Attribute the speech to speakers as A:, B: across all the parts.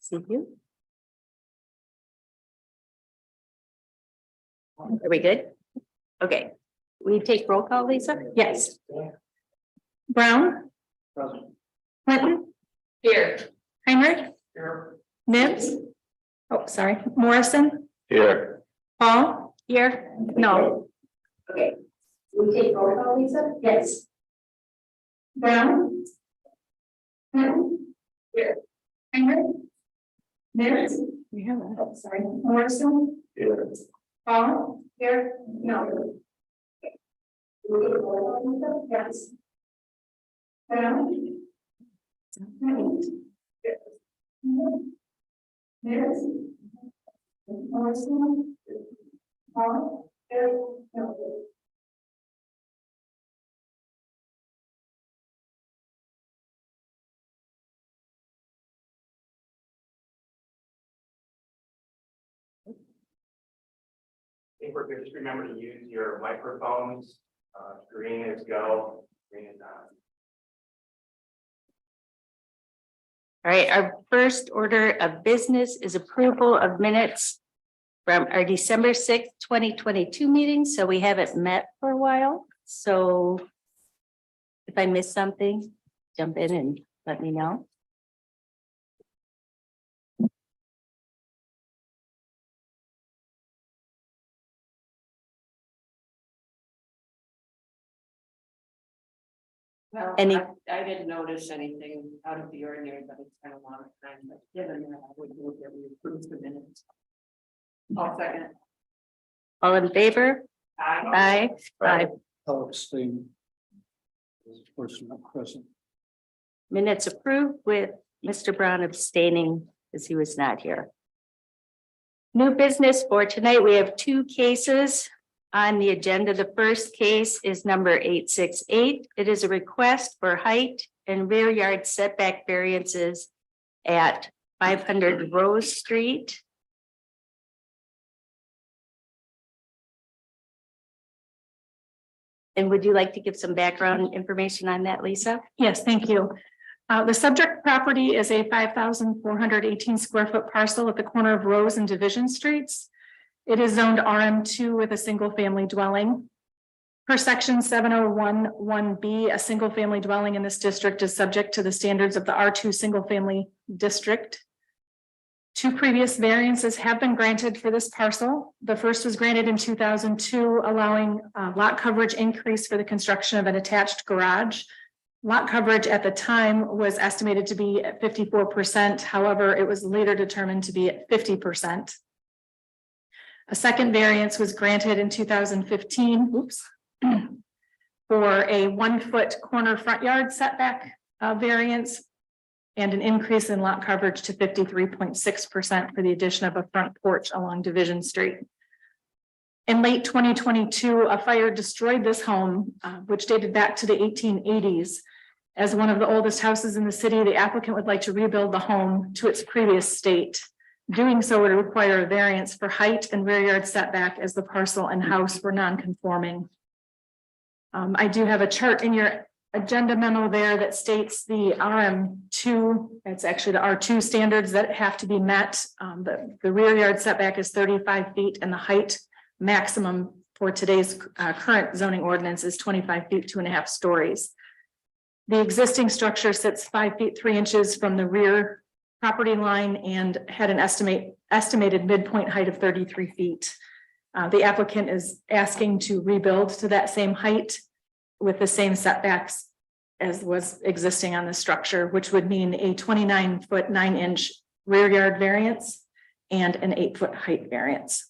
A: See you. Are we good? Okay. We take roll call, Lisa? Yes. Brown? Clinton? Here. Heinrich? Here. Nibbs? Oh, sorry. Morrison?
B: Here.
A: Paul? Here? No. Okay. We take roll call, Lisa? Yes. Brown? Clinton? Here. Heinrich? Nibbs? We have that. Oh, sorry. Morrison?
B: Here.
A: Paul? Here? No. Yes. Brown? Yes. Morrison? Paul? Here? No.
B: I think we're good. Just remember to use your microphones. Green is go, green is on.
A: All right, our first order of business is approval of minutes from our December 6th, 2022 meeting. So we haven't met for a while. So if I missed something, jump in and let me know.
C: Well,
A: Any-
C: I didn't notice anything out of the ordinary, but it's kind of long time, but given that I would move that we approve the minutes. I'll second.
A: All in favor?
C: Aye.
A: Aye.
D: I'll abstain. As a person not present.
A: Minutes approved with Mr. Brown abstaining as he was not here. New business for tonight. We have two cases on the agenda. The first case is number 868. It is a request for height and rear yard setback variances at 500 Rose Street. And would you like to give some background information on that, Lisa?
E: Yes, thank you. The subject property is a 5,418 square foot parcel at the corner of Rose and Division Streets. It is zoned RM2 with a single family dwelling. Per section 7011B, a single family dwelling in this district is subject to the standards of the R2 single family district. Two previous variances have been granted for this parcel. The first was granted in 2002, allowing lot coverage increase for the construction of an attached garage. Lot coverage at the time was estimated to be at 54%. However, it was later determined to be at 50%. A second variance was granted in 2015 for a 1 foot corner front yard setback variance and an increase in lot coverage to 53.6% for the addition of a front porch along Division Street. In late 2022, a fire destroyed this home, which dated back to the 1880s. As one of the oldest houses in the city, the applicant would like to rebuild the home to its previous state. Doing so would require a variance for height and rear yard setback as the parcel and house were non-conforming. I do have a chart in your agenda memo there that states the RM2, it's actually the R2 standards that have to be met. The rear yard setback is 35 feet and the height maximum for today's current zoning ordinance is 25 feet, 2.5 stories. The existing structure sits 5 feet 3 inches from the rear property line and had an estimated midpoint height of 33 feet. The applicant is asking to rebuild to that same height with the same setbacks as was existing on the structure, which would mean a 29 foot 9 inch rear yard variance and an 8 foot height variance.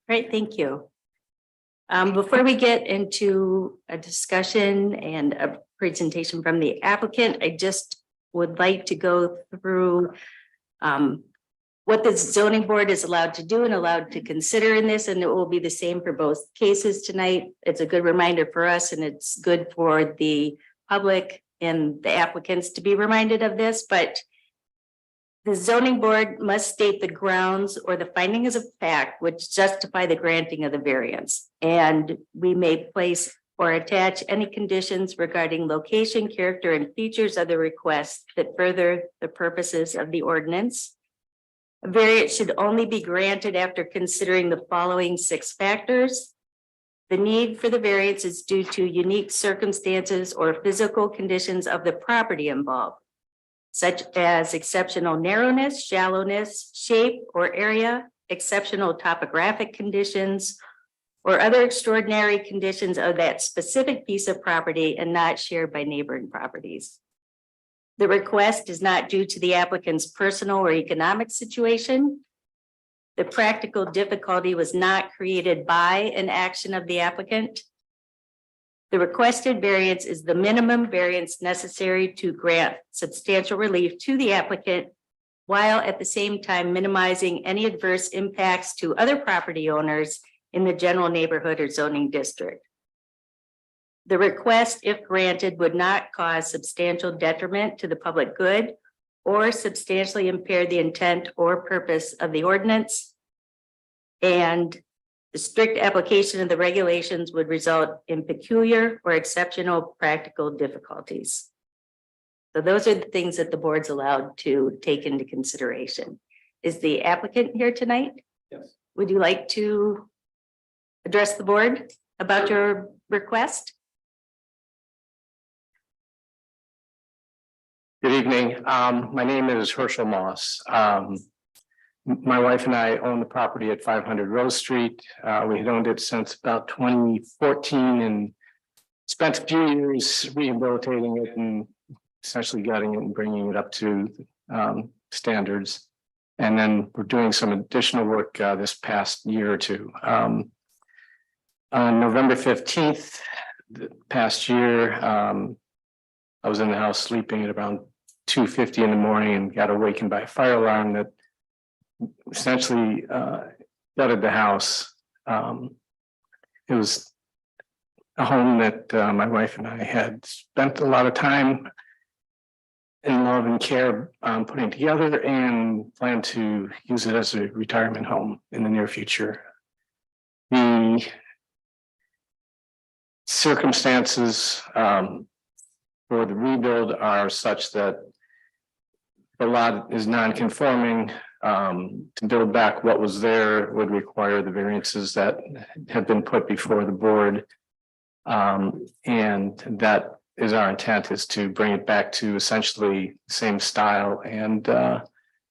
A: Great, thank you. Before we get into a discussion and a presentation from the applicant, I just would like to go through what the zoning board is allowed to do and allowed to consider in this, and it will be the same for both cases tonight. It's a good reminder for us, and it's good for the public and the applicants to be reminded of this, but the zoning board must state the grounds or the findings of fact which justify the granting of the variance. And we may place or attach any conditions regarding location, character, and features of the request that further the purposes of the ordinance. A variance should only be granted after considering the following 6 factors. The need for the variance is due to unique circumstances or physical conditions of the property involved, such as exceptional narrowness, shallowness, shape, or area, exceptional topographic conditions, or other extraordinary conditions of that specific piece of property and not shared by neighboring properties. The request is not due to the applicant's personal or economic situation. The practical difficulty was not created by an action of the applicant. The requested variance is the minimum variance necessary to grant substantial relief to the applicant, while at the same time minimizing any adverse impacts to other property owners in the general neighborhood or zoning district. The request, if granted, would not cause substantial detriment to the public good or substantially impair the intent or purpose of the ordinance. And the strict application of the regulations would result in peculiar or exceptional practical difficulties. So those are the things that the board's allowed to take into consideration. Is the applicant here tonight?
B: Yes.
A: Would you like to address the board about your request?
D: Good evening. My name is Herschel Moss. My wife and I own the property at 500 Rose Street. We had owned it since about 2014 and spent a few years rehabilitating it and essentially gutting it and bringing it up to standards. And then we're doing some additional work this past year or two. On November 15th, the past year, I was in the house sleeping at around 2:50 in the morning and got awakened by a fire alarm that essentially gutted the house. It was a home that my wife and I had spent a lot of time and love and care putting together and plan to use it as a retirement home in the near future. The circumstances for the rebuild are such that the lot is non-conforming. To build back what was there would require the variances that have been put before the board. And that is our intent, is to bring it back to essentially the same style and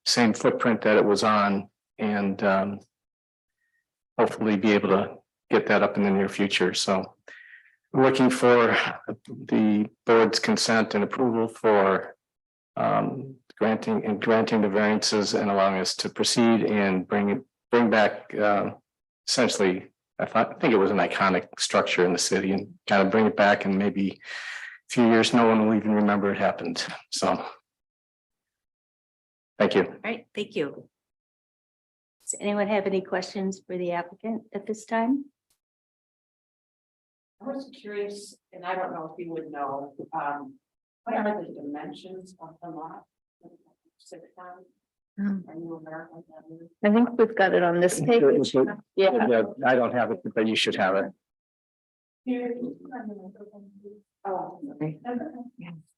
D: same footprint that it was on, and hopefully be able to get that up in the near future. So looking for the board's consent and approval for granting the variances and allowing us to proceed and bring back essentially, I think it was an iconic structure in the city, and kind of bring it back, and maybe a few years no one will even remember it happened. So thank you.
A: All right, thank you. Does anyone have any questions for the applicant at this time?
C: I was curious, and I don't know if you would know, what are the dimensions of the lot? Are you aware of that?
A: I think we've got it on this page. Yeah.
D: Yeah, I don't have it, but you should have it.
C: Oh,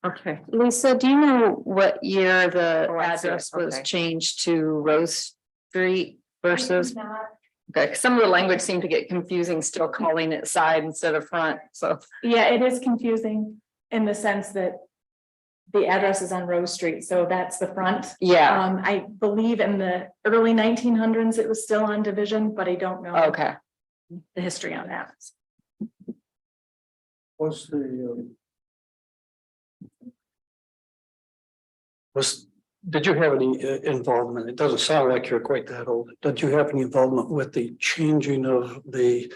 F: Okay, Lisa, do you know what year the
A: Oh, I see.
F: address was
A: Okay.
F: changed to Rose Street versus?
C: not.
F: Okay, 'cause some of the language seemed to get confusing, still calling it side instead of front, so.
E: Yeah, it is confusing in the sense that the address is on Rose Street, so that's the front.
F: Yeah,
E: I believe in the early 1900s, it was still on Division, but I don't know
F: okay.
E: the history on that.
D: Was the
G: did you have any involvement? It doesn't sound like you're quite that old. Did you have any involvement with the changing of the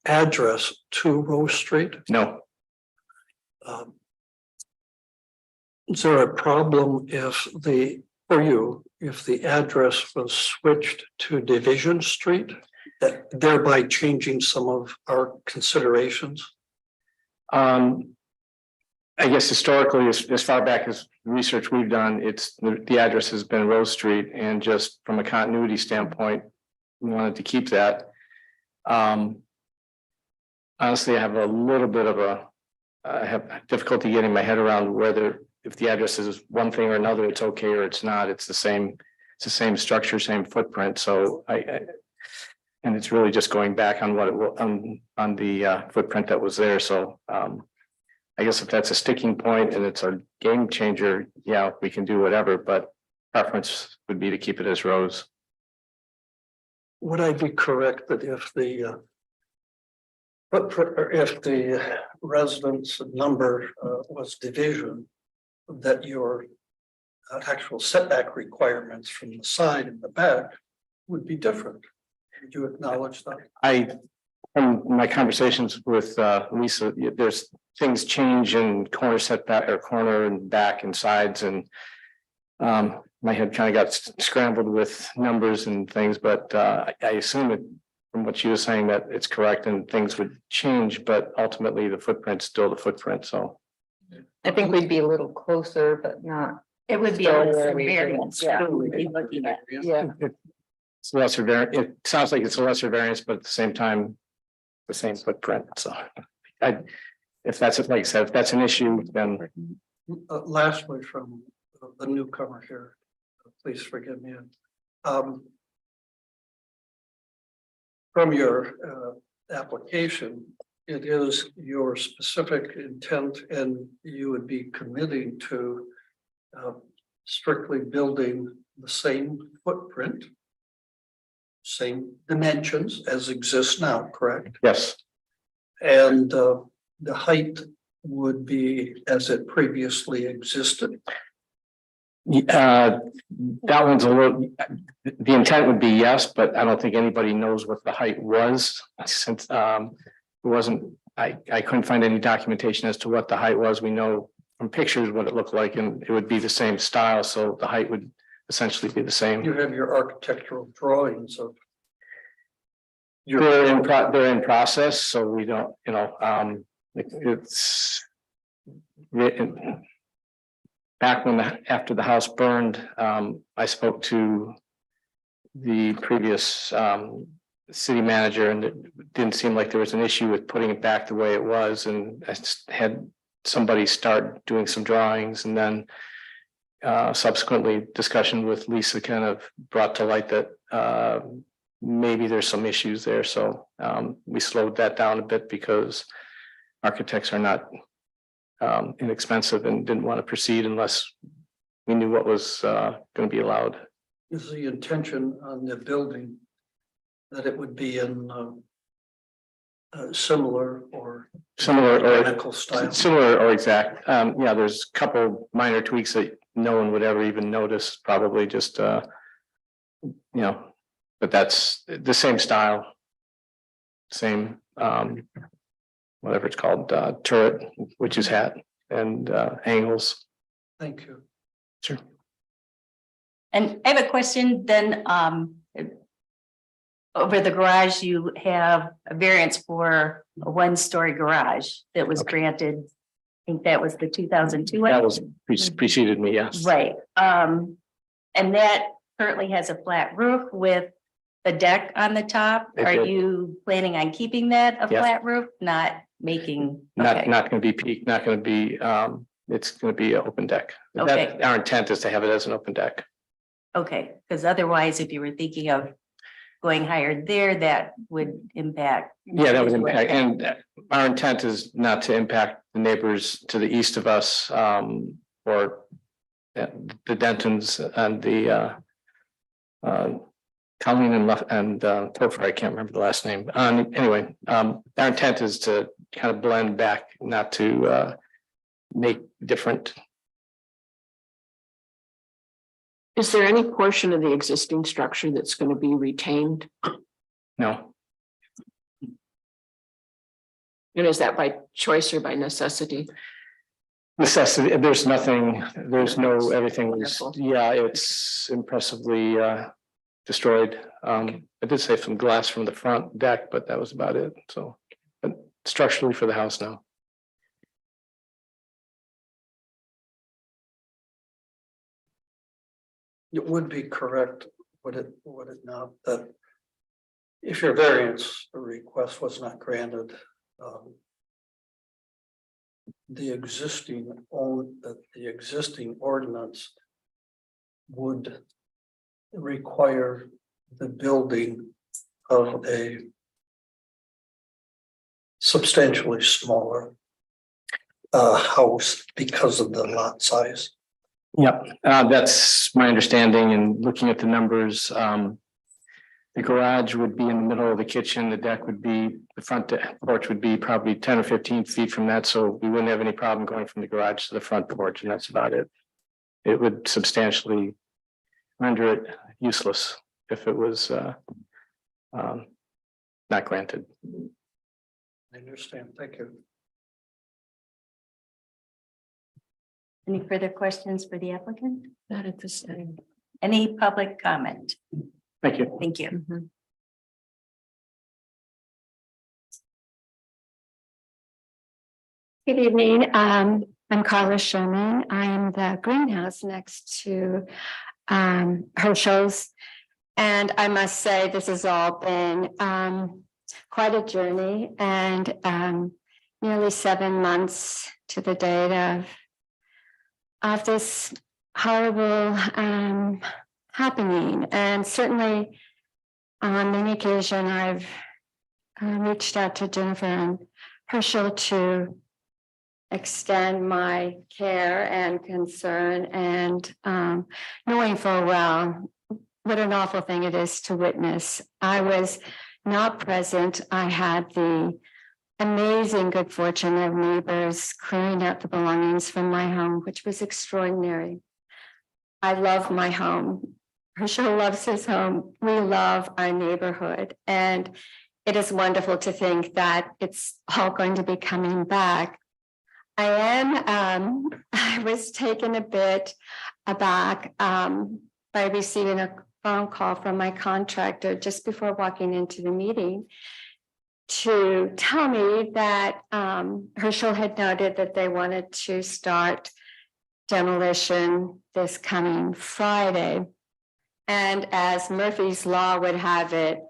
G: address to Rose Street?
D: No,
G: Is there a problem if if the address was switched to Division Street, that thereby changing some of our considerations?
D: I guess historically, as far back as research we've done, it's the address has been Rose Street, and just from a continuity standpoint, we wanted to keep that. Honestly, I have a little bit of I have difficulty getting my head around whether if the address is one thing or another, it's okay or it's not. It's the same structure, same footprint. So and it's really just going back on what it will on the footprint that was there. So I guess if that's a sticking point and it's a game changer, yeah, we can do whatever, but preference would be to keep it as rows.
G: Would I be correct that if the or if the residence number was division, that your actual setback requirements from the side and the back would be different? Would you acknowledge that?
D: From my conversations with Lisa, there's things change in corner setback or corner and back and sides, and my head kind of got scrambled with numbers and things, but I assume it from what she was saying that it's correct and things would change, but ultimately the footprint's still the footprint. So
F: I think we'd be a little closer, but not.
A: It would be
F: Still
A: a lesser
F: where we
A: variance.
F: yeah.
A: we would be looking at.
F: Yeah.
D: it's lesser variant. It sounds like it's a lesser variance, but at the same time, the same footprint. So if that's like I said, if that's an issue, then
G: Lastly, from the newcomer here, please forgive me. From your application, it is your specific intent, and you would be committing to strictly building the same footprint, same dimensions as exists now, correct?
D: yes,
G: And the height would be as it previously existed.
D: that one's a little. The intent would be yes, but I don't think anybody knows what the height was since it wasn't. I couldn't find any documentation as to what the height was. We know from pictures what it looked like, and it would be the same style, so the height would essentially be the same.
G: You have your architectural drawings of.
D: They're in process, so we don't, it's written. Back when after the house burned, I spoke to the previous city manager, and it didn't seem like there was an issue with putting it back the way it was, and I just had somebody start doing some drawings, and then subsequently discussion with Lisa kind of brought to light that maybe there's some issues there. So we slowed that down a bit because architects are not inexpensive and didn't want to proceed unless we knew what was going to be allowed.
G: Is the intention on the building that it would be in similar or identical style?
D: Similar or exact. Yeah, there's a couple minor tweaks that no one would ever even notice, probably just but that's the same style, same whatever it's called, turret, which is hat, and angles.
G: Thank you.
D: Sure.
A: And I have a question then, over the garage, you have a variance for a one-story garage that was granted. I think that was the 2002 one.
D: That was preceded me, yes.
A: Right, and that currently has a flat roof with a deck on the top.
D: It
A: Are
D: did.
A: you planning on keeping that a
D: Yes.
A: flat roof, not making?
D: Not
A: okay.
D: going to be peak, not going to be, it's going to be an open deck.
A: Okay.
D: Our intent is to have it as an open deck.
A: Okay, because otherwise, if you were thinking of going higher there, that would impact.
D: Yeah, that would impact, and our intent is not to impact the neighbors to the east of us, or the Dentons and the Colleen and Topher, I can't remember the last name. Anyway, our intent is to kind of blend back, not to make different.
H: Is there any portion of the existing structure that's going to be retained?
D: No,
H: And is that by choice or by necessity?
D: necessity, there's nothing, there's no, everything was,
H: Wonderful.
D: yeah, it's impressively destroyed. I did save some glass from the front deck, but that was about it. So, but structurally for the house now.
G: It would be correct, would it not, that if your variance request was not granted, the existing ordinance would require the building of a substantially smaller house because of the lot size.
D: Yep, that's my understanding and looking at the numbers, the garage would be in the middle of the kitchen, the deck would be, the front porch would be probably 10 or 15 feet from that, so we wouldn't have any problem going from the garage to the front porch, and that's about it. It would substantially render it useless if it was not granted.
G: I understand. Thank you.
A: Any further questions for the applicant?
H: Not at this time.
A: Any public comment?
D: Thank you.
A: Thank you.
I: Good evening. I'm Carla Sherman. I am the greenhouse next to Herschel's. And I must say, this has all been quite a journey and nearly 7 months to the date of this horrible happening. And certainly on many occasions, I've reached out to Jennifer and Herschel to extend my care and concern, and knowing full well what an awful thing it is to witness. I was not present. I had the amazing good fortune of neighbors clearing out the belongings from my home, which was extraordinary. I love my home. Herschel loves his home. We love our neighborhood, and it is wonderful to think that it's all going to be coming back. I was taken a bit aback by receiving a phone call from my contractor just before walking into the meeting to tell me that Herschel had noted that they wanted to start demolition this coming Friday. And as Murphy's Law would have it,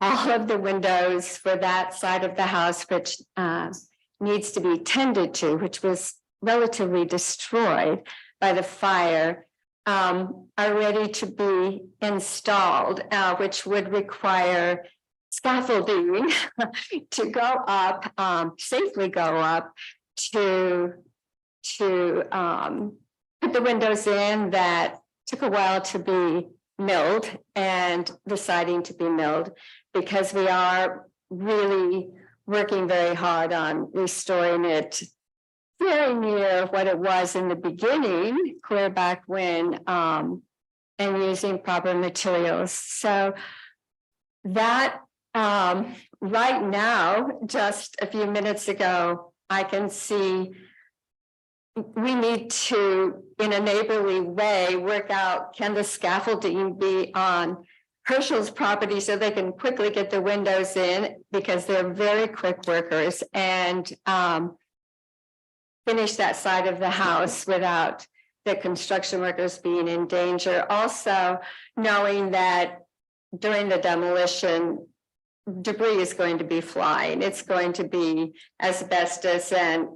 I: all of the windows for that side of the house, which needs to be tended to, which was relatively destroyed by the fire, are ready to be installed, which would require scaffolding to go up, safely go up to put the windows in that took a while to be milled and the siding to be milled, because we are really working very hard on restoring it very near what it was in the beginning, clear back when, and using proper materials. So that right now, just a few minutes ago, I can see we need to, in a neighborly way, work out, can the scaffolding be on Herschel's property so they can quickly get the windows in, because they're very quick workers, and finish that side of the house without the construction workers being in danger. Also, knowing that during the demolition, debris is going to be flying. It's going to be asbestos and,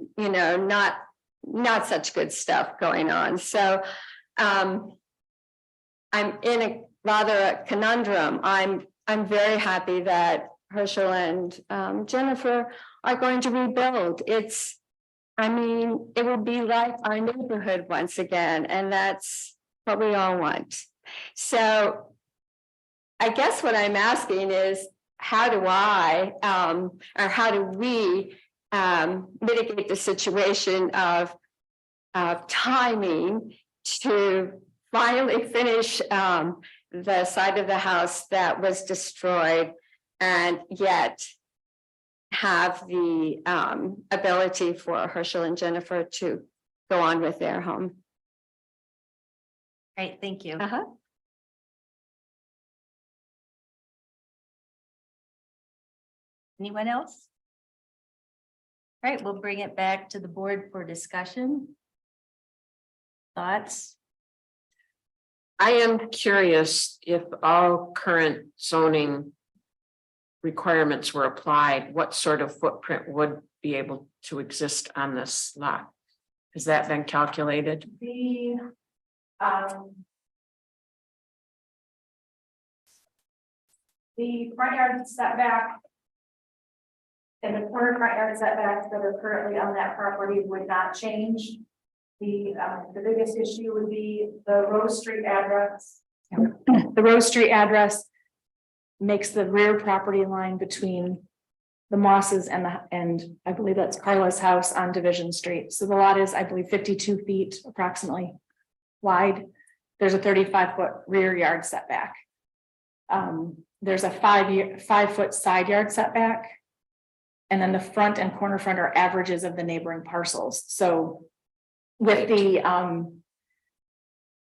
I: not such good stuff going on. So I'm in a rather conundrum. I'm very happy that Herschel and Jennifer are going to rebuild. It will be like our neighborhood once again, and that's what we all want. So I guess what I'm asking is, how do we mitigate the situation of timing to finally finish the side of the house that was destroyed, and yet have the ability for Herschel and Jennifer to go on with their home.
A: Great, thank you. Anyone else? All right, we'll bring it back to the board for discussion. Thoughts?
H: I am curious if all current zoning requirements were applied, what sort of footprint would be able to exist on this lot? Has that been calculated?
E: The front yard setback and the corner front yard setbacks that are currently on that property would not change. The biggest issue would be the Rose Street address. The Rose Street address makes the rear property line between the Mosses and I believe that's Carla's house on Division Street. So the lot is, I believe, 52 feet approximately wide. There's a 35-foot rear yard setback. There's a 5-foot side yard setback. And then the front and corner front are averages of the neighboring parcels. So with the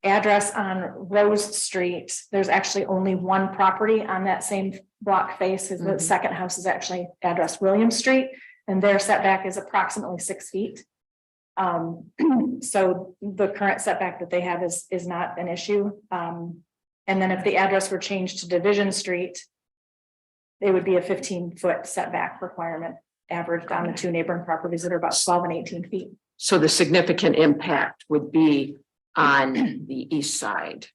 E: address on Rose Street, there's actually only one property on that same block face. The second house is actually addressed William Street, and their setback is approximately 6 feet. So the current setback that they have is not an issue. And then if the address were changed to Division Street, it would be a 15-foot setback requirement averaged on the two neighboring properties that are about 12 and 18 feet.
H: So the significant impact would be on the east side.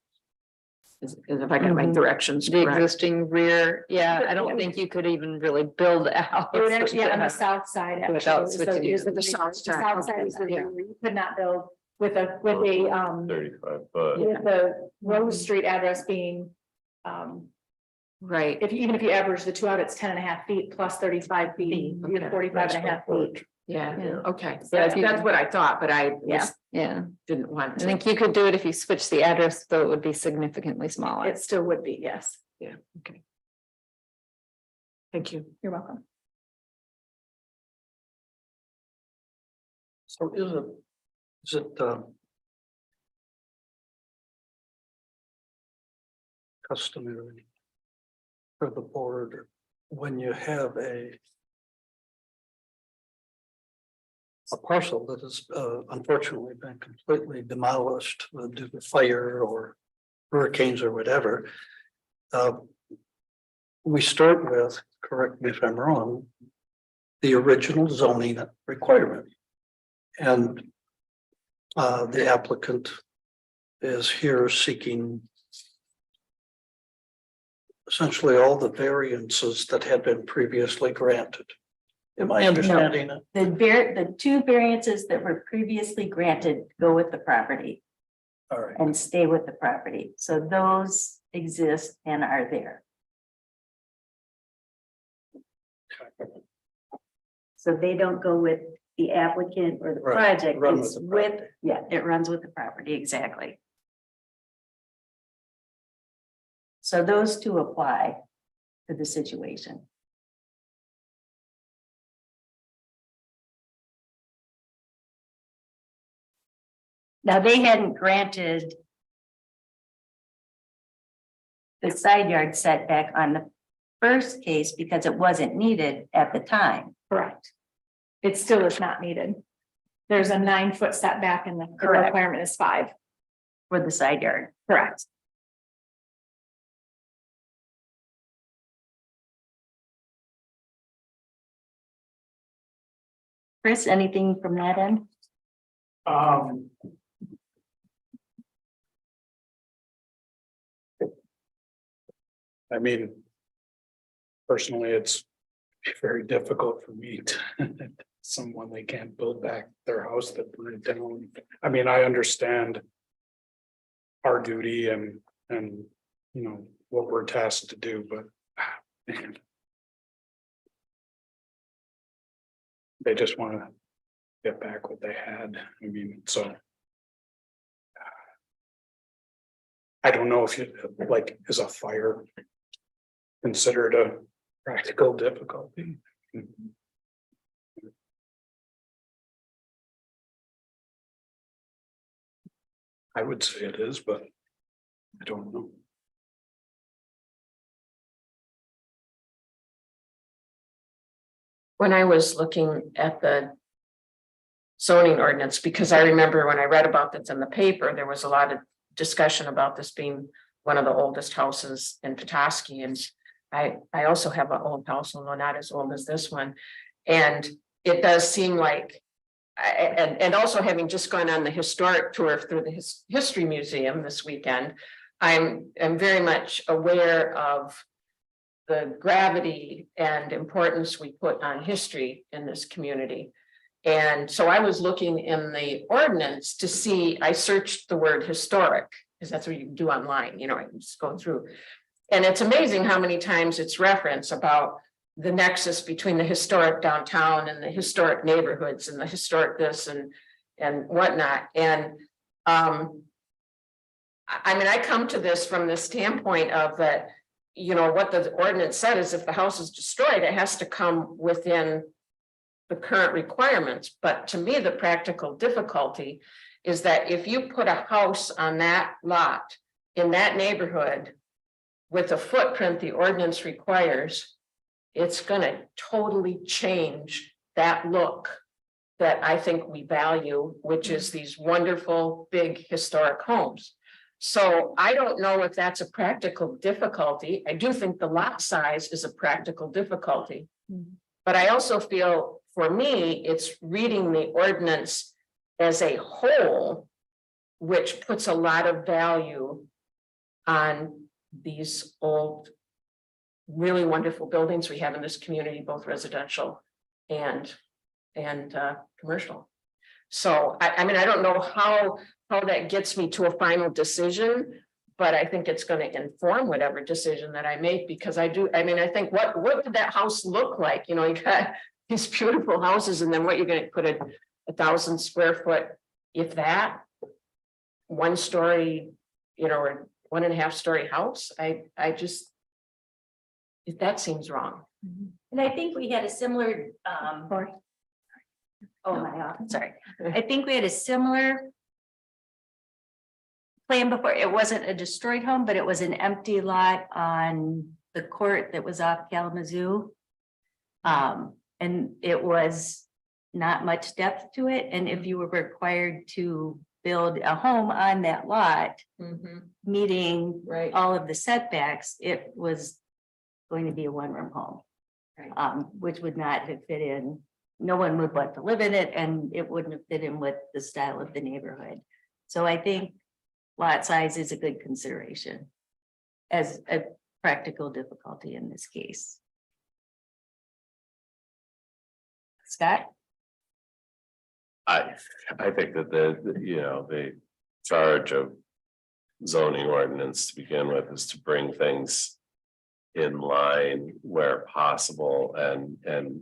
H: If I got my directions
F: The
H: correct.
F: existing rear, yeah, I don't think you could even really build a house.
E: It would actually, on the south side. actually,
F: Without
E: is
F: switching
E: is
H: the south side.
E: south side is the
H: Yeah.
E: rear. You could not build with a
J: 35 foot.
E: with the Rose Street address being,
H: Right,
E: even if you average the two out, it's 10.5 feet plus 35 feet, you have 45.5 feet.
H: yeah,
F: Yeah.
H: okay,
F: Yeah, if you-
H: that's what I thought, but I
E: Yeah.
H: just
F: Yeah,
H: didn't want
F: I
H: to.
F: think you could do it if you switch the address, though it would be significantly smaller.
E: It still would be, yes.
H: Yeah, okay. Thank you.
E: You're welcome.
G: So is it customary for the board when you have a parcel that has unfortunately been completely demolished due to fire or hurricanes or whatever, we start with, correct me if I'm wrong, the original zoning requirement. And the applicant is here seeking essentially all the variances that had been previously granted. Am I understanding it?
A: The two variances that were previously granted go with the property
G: All right.
A: and stay with the property. So those exist and are there. So they don't go with the applicant or the
G: Right,
A: project.
G: run with
A: It's
G: the
A: with,
G: property.
A: yeah, it runs with the property, exactly. So those two apply to the situation. Now, they hadn't granted the side yard setback on the first case because it wasn't needed at the time.
E: Correct. It still is not needed. There's a 9-foot setback and the
A: Correct.
E: requirement is 5.
A: For the side yard.
E: Correct.
A: Chris, anything from that end?
J: I mean, personally, it's very difficult for me to, someone they can't build back their house that burned down. I mean, I understand our duty and, you know, what we're tasked to do, but man, they just want to get back what they had. I mean, so I don't know if you, like, is a fire considered a practical difficulty? I would say it is, but I don't know.
H: When I was looking at the zoning ordinance, because I remember when I read about this in the paper, there was a lot of discussion about this being one of the oldest houses in Petoskey, and I also have an old house, although not as old as this one. And it does seem like, and also having just gone on the historic tour through the History Museum this weekend, I'm very much aware of the gravity and importance we put on history in this community. And so I was looking in the ordinance to see, I searched the word historic, because that's what you can do online, you know, I can just go through. And it's amazing how many times it's referenced about the nexus between the historic downtown and the historic neighborhoods and the historic this and whatnot. And I mean, I come to this from the standpoint of that, you know, what the ordinance said is if the house is destroyed, it has to come within the current requirements. But to me, the practical difficulty is that if you put a house on that lot in that neighborhood with a footprint the ordinance requires, it's gonna totally change that look that I think we value, which is these wonderful, big historic homes. So I don't know if that's a practical difficulty. I do think the lot size is a practical difficulty. But I also feel, for me, it's reading the ordinance as a whole, which puts a lot of value on these old, really wonderful buildings we have in this community, both residential and commercial. So I mean, I don't know how that gets me to a final decision, but I think it's going to inform whatever decision that I make, because I mean, I think what would that house look like? You know, you got these beautiful houses, and then what you're going to put a 1,000 square foot, if that, 1 story, you know, or 1.5 story house. I just, that seems wrong.
A: And I think we had a similar, sorry. I think we had a similar plan before. It wasn't a destroyed home, but it was an empty lot on the court that was off Kalamazoo. And it was not much depth to it. And if you were required to build a home on that lot, meeting
H: Right.
A: all of the setbacks, it was going to be a 1-room home.
H: Right.
A: Which would not have fit in. No one would want to live in it, and it wouldn't have fit in with the style of the neighborhood. So I think lot size is a good consideration as a practical difficulty in this case. Scott?
K: I think that the charge of zoning ordinance to begin with is to bring things in line where possible, and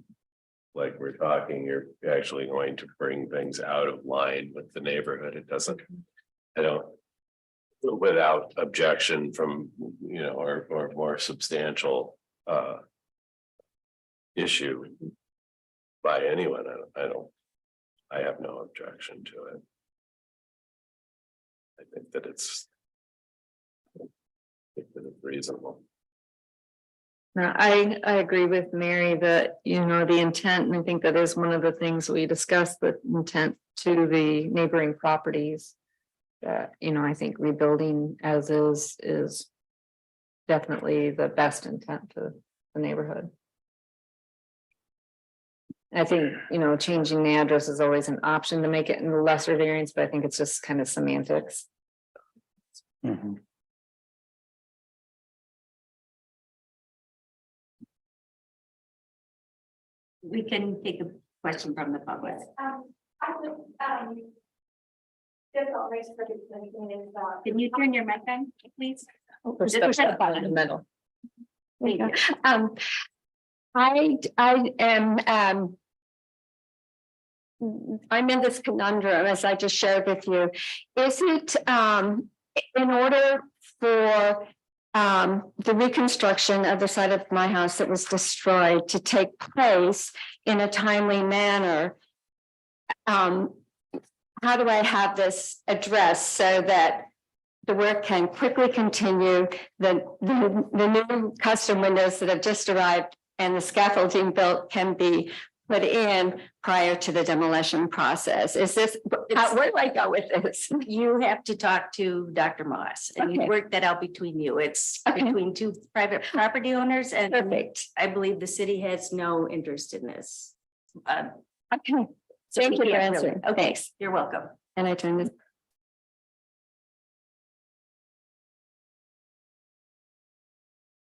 K: like we're talking, you're actually going to bring things out of line with the neighborhood. It doesn't, without objection from, or more substantial issue by anyone. I have no objection to it. I think that it's reasonable.
F: No, I agree with Mary that, the intent, and I think that is one of the things we discussed, the intent to the neighboring properties. That, I think rebuilding as is definitely the best intent to the neighborhood. I think, changing the address is always an option to make it in the lesser variance, but I think it's just kind of semantics.
A: We can take a question from the public.
L: I would, just always for the thing is,
A: Can you turn your mic on, please?
F: Push that button in the middle.
I: There you go. I am, I'm in this conundrum, as I just shared with you. Is it, in order for the reconstruction of the side of my house that was destroyed to take place in a timely manner, how do I have this addressed so that the work can quickly continue, the new custom windows that have just arrived and the scaffolding built can be put in prior to the demolition process. Is this, where do I go with this?
A: You have to talk to Dr. Moss and you
I: Okay.
A: work that out between you. It's
I: Okay.
A: between two private property owners and
I: Perfect.
A: I believe the city has no interest in this.
I: Okay.
A: So
I: Thank you
A: we
I: for
A: can't really-
I: answering.
A: Okay,
I: Thanks.
A: you're welcome.
I: And I turn this.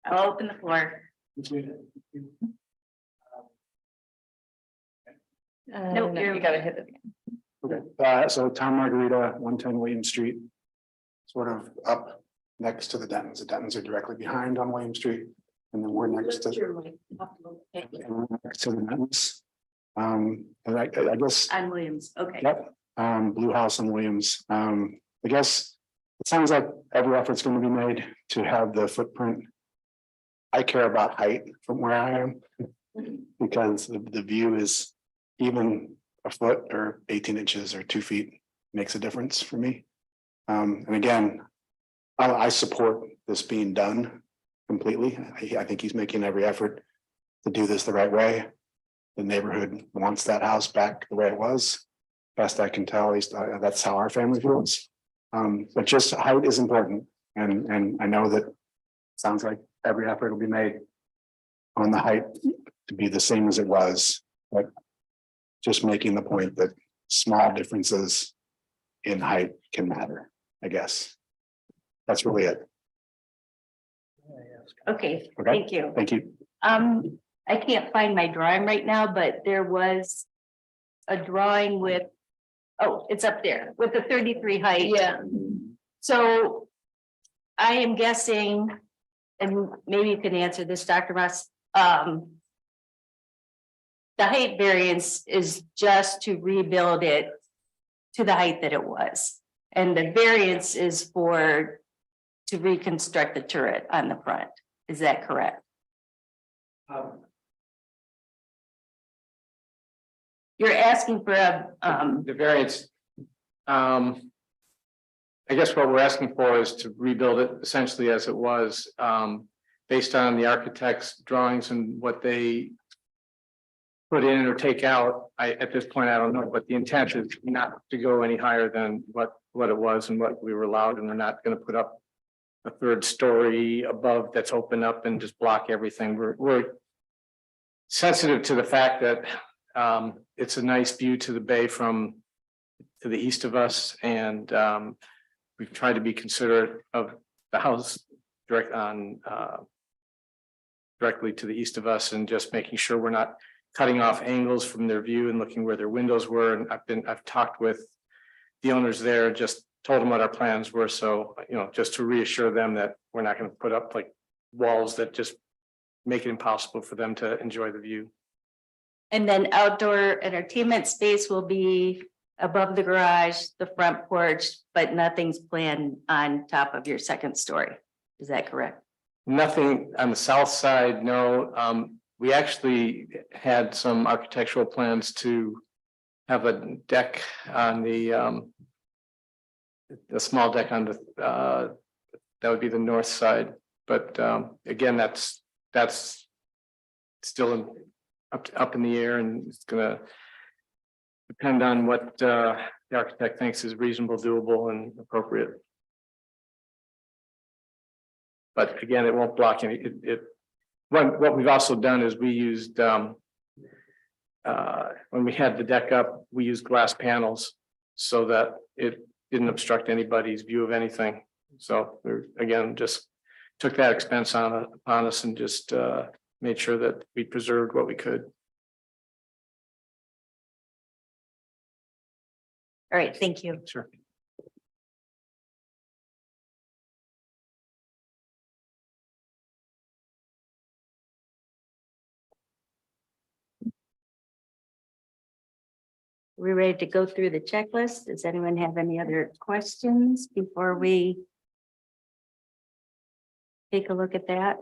A: I'll open the floor. Nope,
F: You gotta hit it.
J: Okay, so Tom Margarita, 110 William Street. Sort of up next to the Dentons. The Dentons are directly behind on William Street. And then we're next to, and we're next to the Dentons. And I guess,
A: On Williams, okay.
J: yep, Blue House on Williams. I guess it sounds like every effort's going to be made to have the footprint. I care about height from where I am because the view is even a foot or 18 inches or 2 feet makes a difference for me. And again, I support this being done completely. I think he's making every effort to do this the right way. The neighborhood wants that house back the way it was. Best I can tell, at least that's how our family feels. But just height is important. And I know that sounds like every effort will be made on the height to be the same as it was, but just making the point that small differences in height can matter, I guess. That's really it.
A: Okay,
J: Okay.
A: thank you.
J: Thank you.
A: I can't find my drawing right now, but there was a drawing with, oh, it's up there with the 33 height.
F: Yeah.
A: So I am guessing, and maybe you can answer this, Dr. Ross. The height variance is just to rebuild it to the height that it was. And the variance is to reconstruct the turret on the front. Is that correct? You're asking for a,
D: The variance. I guess what we're asking for is to rebuild it essentially as it was, based on the architect's drawings and what they put in or take out. At this point, I don't know, but the intent is not to go any higher than what it was and what we were allowed, and we're not gonna put up a third story above that's open up and just block everything. We're sensitive to the fact that it's a nice view to the bay from to the east of us, and we've tried to be considerate of the house directly to the east of us, and just making sure we're not cutting off angles from their view and looking where their windows were. And I've talked with the owners there, just told them what our plans were. So, just to reassure them that we're not going to put up like walls that just make it impossible for them to enjoy the view.
A: and then outdoor entertainment space will be above the garage, the front porch, but nothing's planned on top of your second story. Is that correct?
D: Nothing on the south side, no. We actually had some architectural plans to have a deck on the small deck on the, that would be the north side. But again, that's still up in the air, and it's gonna depend on what the architect thinks is reasonable, doable, and appropriate. But again, it won't block any, what we've also done is we used, when we had the deck up, we used glass panels so that it didn't obstruct anybody's view of anything. So we're, again, just took that expense upon us and just made sure that we preserved what we could.
A: All right, thank you.
D: Sure.
A: We're ready to go through the checklist. Does anyone have any other questions before we take a look at that?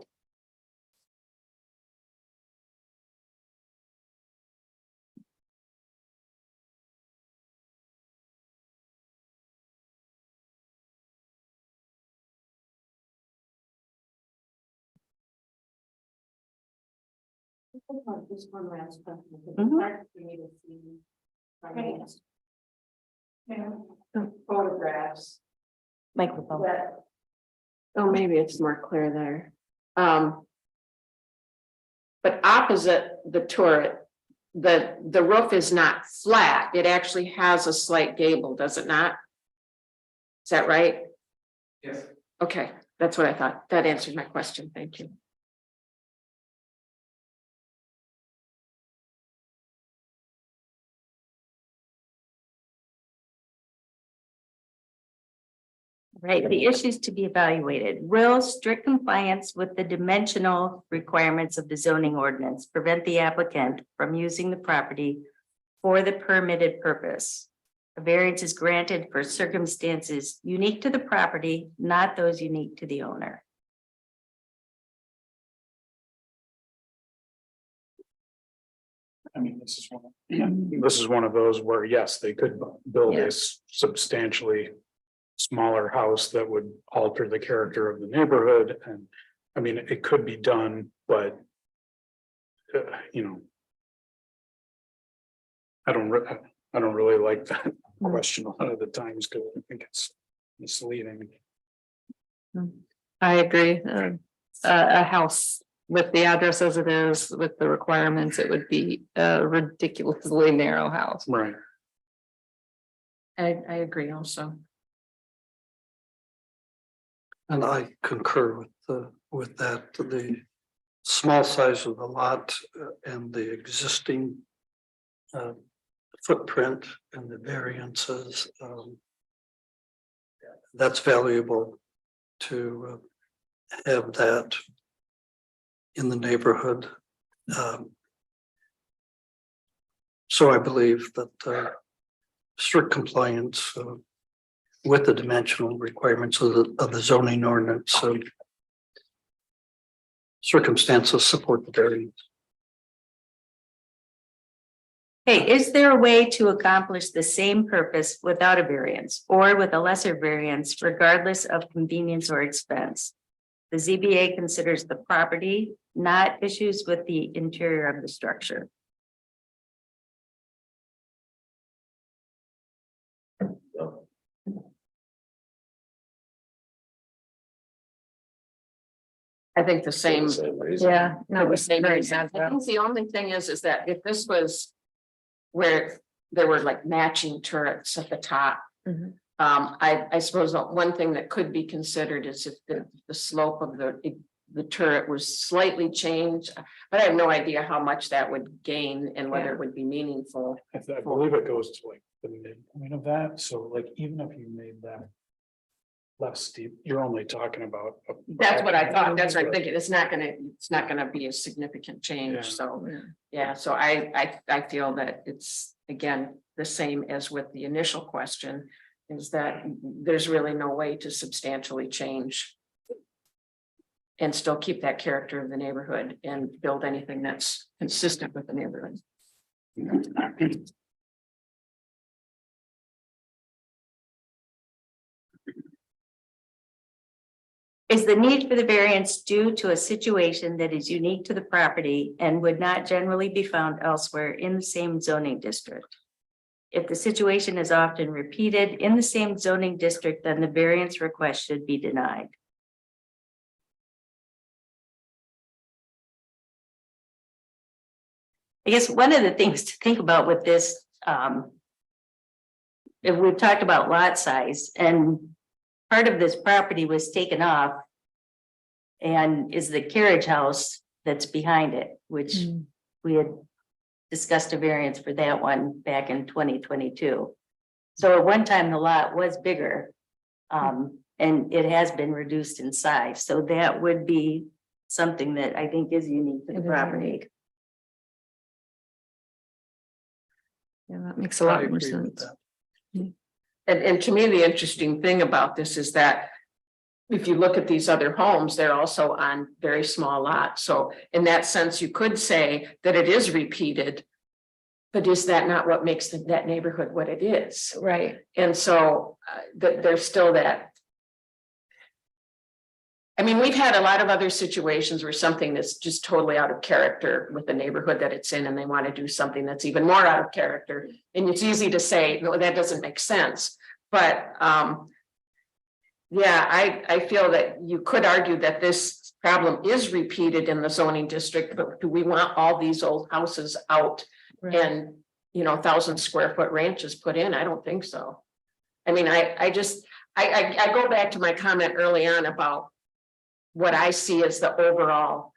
C: Just one last question.
A: Mhm.
C: Hard for me to see from the photographs
A: Microphone.
C: that,
H: Oh, maybe it's more clear there. But opposite the turret, the roof is not flat. It actually has a slight gable, does it not? Is that right?
B: Yes.
H: Okay, that's what I thought. That answered my question. Thank you.
A: Right, the issues to be evaluated. Will strict compliance with the dimensional requirements of the zoning ordinance prevent the applicant from using the property for the permitted purpose? A variance is granted for circumstances unique to the property, not those unique to the owner.
J: I mean, this is one of those where, yes, they could build
A: Yeah.
J: a substantially smaller house that would alter the character of the neighborhood, and I mean, it could be done, but you know, I don't really like that question a lot of the times, because I think it's misleading.
F: I agree. A house with the address as it is, with the requirements, it would be a ridiculously narrow house.
J: Right.
H: I agree also.
G: And I concur with that, the small size of the lot and the existing footprint and the variances. That's valuable to have that in the neighborhood. So I believe that strict compliance with the dimensional requirements of the zoning ordinance circumstances support the variance.
A: Hey, is there a way to accomplish the same purpose without a variance or with a lesser variance, regardless of convenience or expense? The ZBA considers the property, not issues with the interior of the structure.
H: I think the same.
F: Yeah, no,
H: The
F: it's
H: same
F: very
H: reason.
F: sad.
H: I think the only thing is that if this was where there were like matching turrets at the top.
F: Mhm.
H: I suppose that one thing that could be considered is if the slope of the turret was slightly changed. But I have no idea how much that would gain and whether it would be meaningful.
J: I believe it goes to like the midpoint of that, so like even if you made that less steep, you're only talking about.
H: That's what I thought. That's what I'm thinking. It's not gonna be a significant change,
J: Yeah.
H: so. Yeah, so I feel that it's, again, the same as with the initial question, is that there's really no way to substantially change. And still keep that character of the neighborhood and build anything that's consistent with the neighborhood.
A: Is the need for the variance due to a situation that is unique to the property and would not generally be found elsewhere in the same zoning district? If the situation is often repeated in the same zoning district, then the variance request should be denied. I guess one of the things to think about with this, if we've talked about lot size, and part of this property was taken off and is the carriage house that's behind it, which we had discussed a variance for that one back in 2022. So at one time, the lot was bigger, and it has been reduced in size. So that would be something that I think is unique to the property.
F: Yeah, that makes a lot more sense.
H: And to me, the interesting thing about this is that if you look at these other homes, they're also on very small lots. So in that sense, you could say that it is repeated. But is that not what makes that neighborhood what it is?
F: Right.
H: And so there's still that. I mean, we've had a lot of other situations where something that's just totally out of character with the neighborhood that it's in, and they want to do something that's even more out of character. And it's easy to say, no, that doesn't make sense, but yeah, I feel that you could argue that this problem is repeated in the zoning district, but do we want all these old houses out and, 1,000 square foot ranches put in? I don't think so. I mean, I go back to my comment early on about what I see as the overall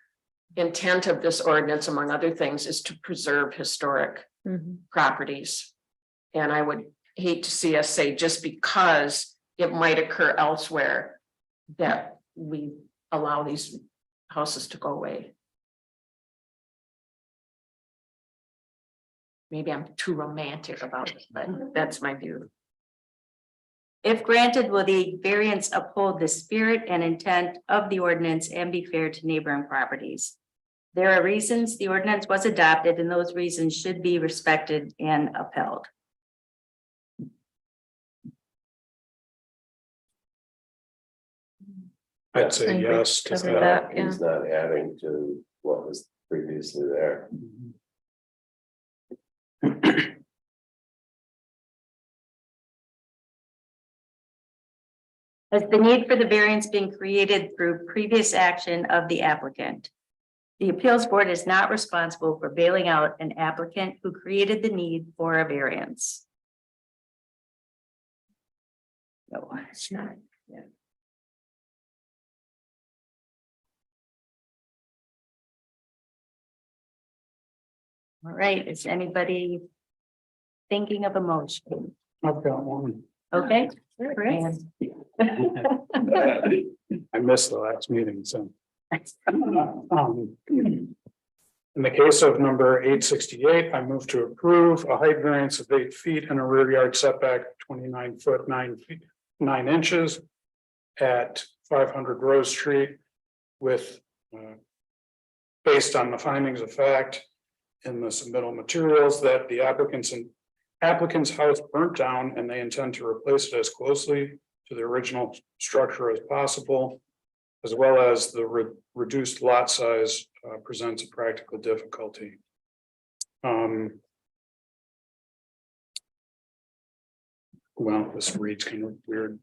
H: intent of this ordinance, among other things, is to preserve historic properties. And I would hate to see us say, just because it might occur elsewhere, that we allow these houses to go away. Maybe I'm too romantic about it, but that's my view.
A: If granted, will the variance uphold the spirit and intent of the ordinance and be fair to neighboring properties? There are reasons the ordinance was adopted, and those reasons should be respected and upheld.
J: I'd say yes to
F: Cover
J: that.
F: that.
K: He's not adding to what was previously there.
A: Has the need for the variance been created through previous action of the applicant? The appeals board is not responsible for bailing out an applicant who created the need for a variance. No, it's not. Yeah. All right, is anybody thinking of a motion?
J: I've got one.
A: Okay, Chris?
J: I missed the last meeting, so. In the case of number 868, I move to approve a height variance of 8 feet and a rear yard setback of 29 foot 9 feet 9 inches at 500 Rose Street with based on the findings of fact in the submittal materials that the applicant's house burnt down and they intend to replace it as closely to the original structure as possible, as well as the reduced lot size presents a practical difficulty. Well, this reads kind of weird.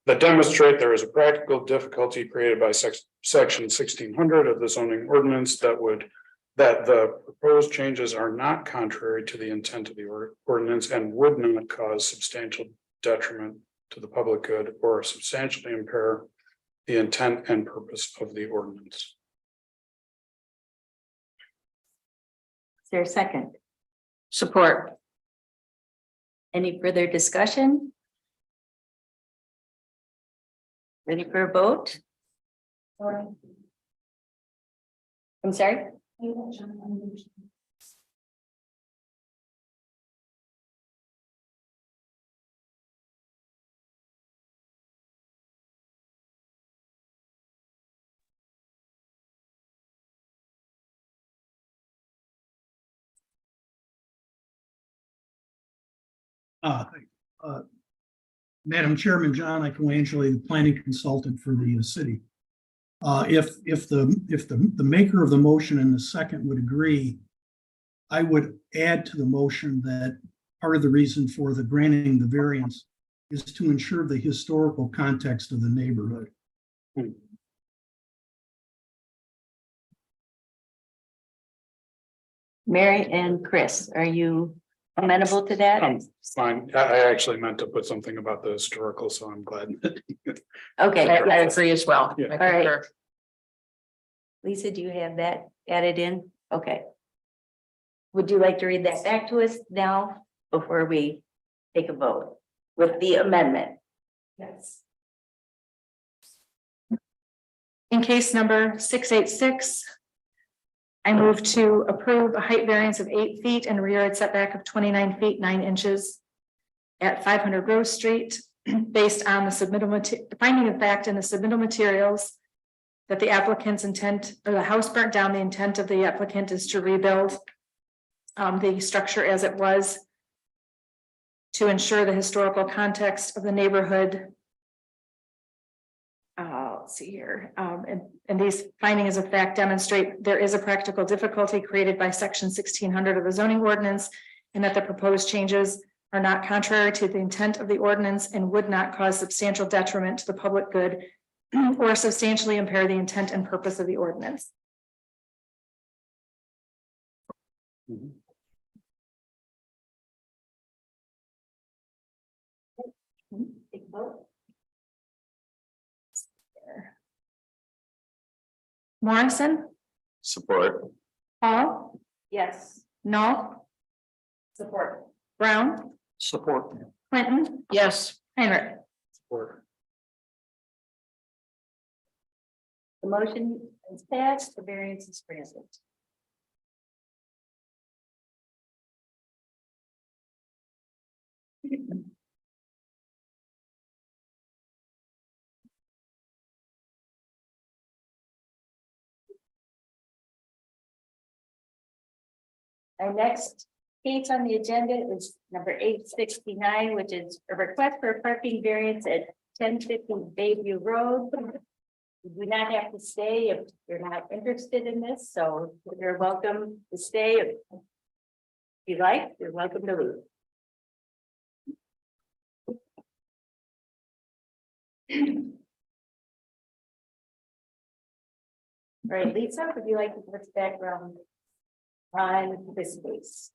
J: That demonstrate there is a practical difficulty created by section 1600 of the zoning ordinance that the proposed changes are not contrary to the intent of the ordinance and would not cause substantial detriment to the public good or substantially impair the intent and purpose of the ordinance.
A: Is there a second?
H: Support.
A: Any further discussion? Ready for a vote? I'm sorry?
M: Madam Chairman, John Icolangelo, the planning consultant for the city. If the maker of the motion and the second would agree, I would add to the motion that part of the reason for the granting the variance is to ensure the historical context of the neighborhood.
A: Mary and Chris, are you amenable to that?
J: I'm fine. I actually meant to put something about the historical, so I'm glad.
A: Okay,
H: I agree as well.
J: Yeah.
H: I
A: All right.
H: concur.
A: Lisa, do you have that added in? Okay. Would you like to read that back to us now before we take a vote with the amendment?
C: Yes.
E: In case number 686, I move to approve a height variance of 8 feet and rear yard setback of 29 feet 9 inches at 500 Rose Street, based on the finding of fact in the submittal materials that the applicant's intent, or the house burnt down, the intent of the applicant is to rebuild the structure as it was to ensure the historical context of the neighborhood let's see here, and these findings of fact demonstrate there is a practical difficulty created by section 1600 of the zoning ordinance, and that the proposed changes are not contrary to the intent of the ordinance and would not cause substantial detriment to the public good or substantially impair the intent and purpose of the ordinance.
A: Take a vote.
E: Morrison,
K: Support.
E: Paul,
A: Yes.
E: Null,
C: Support.
E: Brown,
G: Support.
E: Clinton,
H: Yes.
E: Heinrich.
J: Or
A: The motion is passed, the variance is granted. Our next case on the agenda is number 869, which is a request for a parking variance at 1050 Bayview Road. You do not have to stay if you're not interested in this, so you're welcome to stay. If you like, you're welcome to leave. All right, Lisa, would you like to give us background on this case?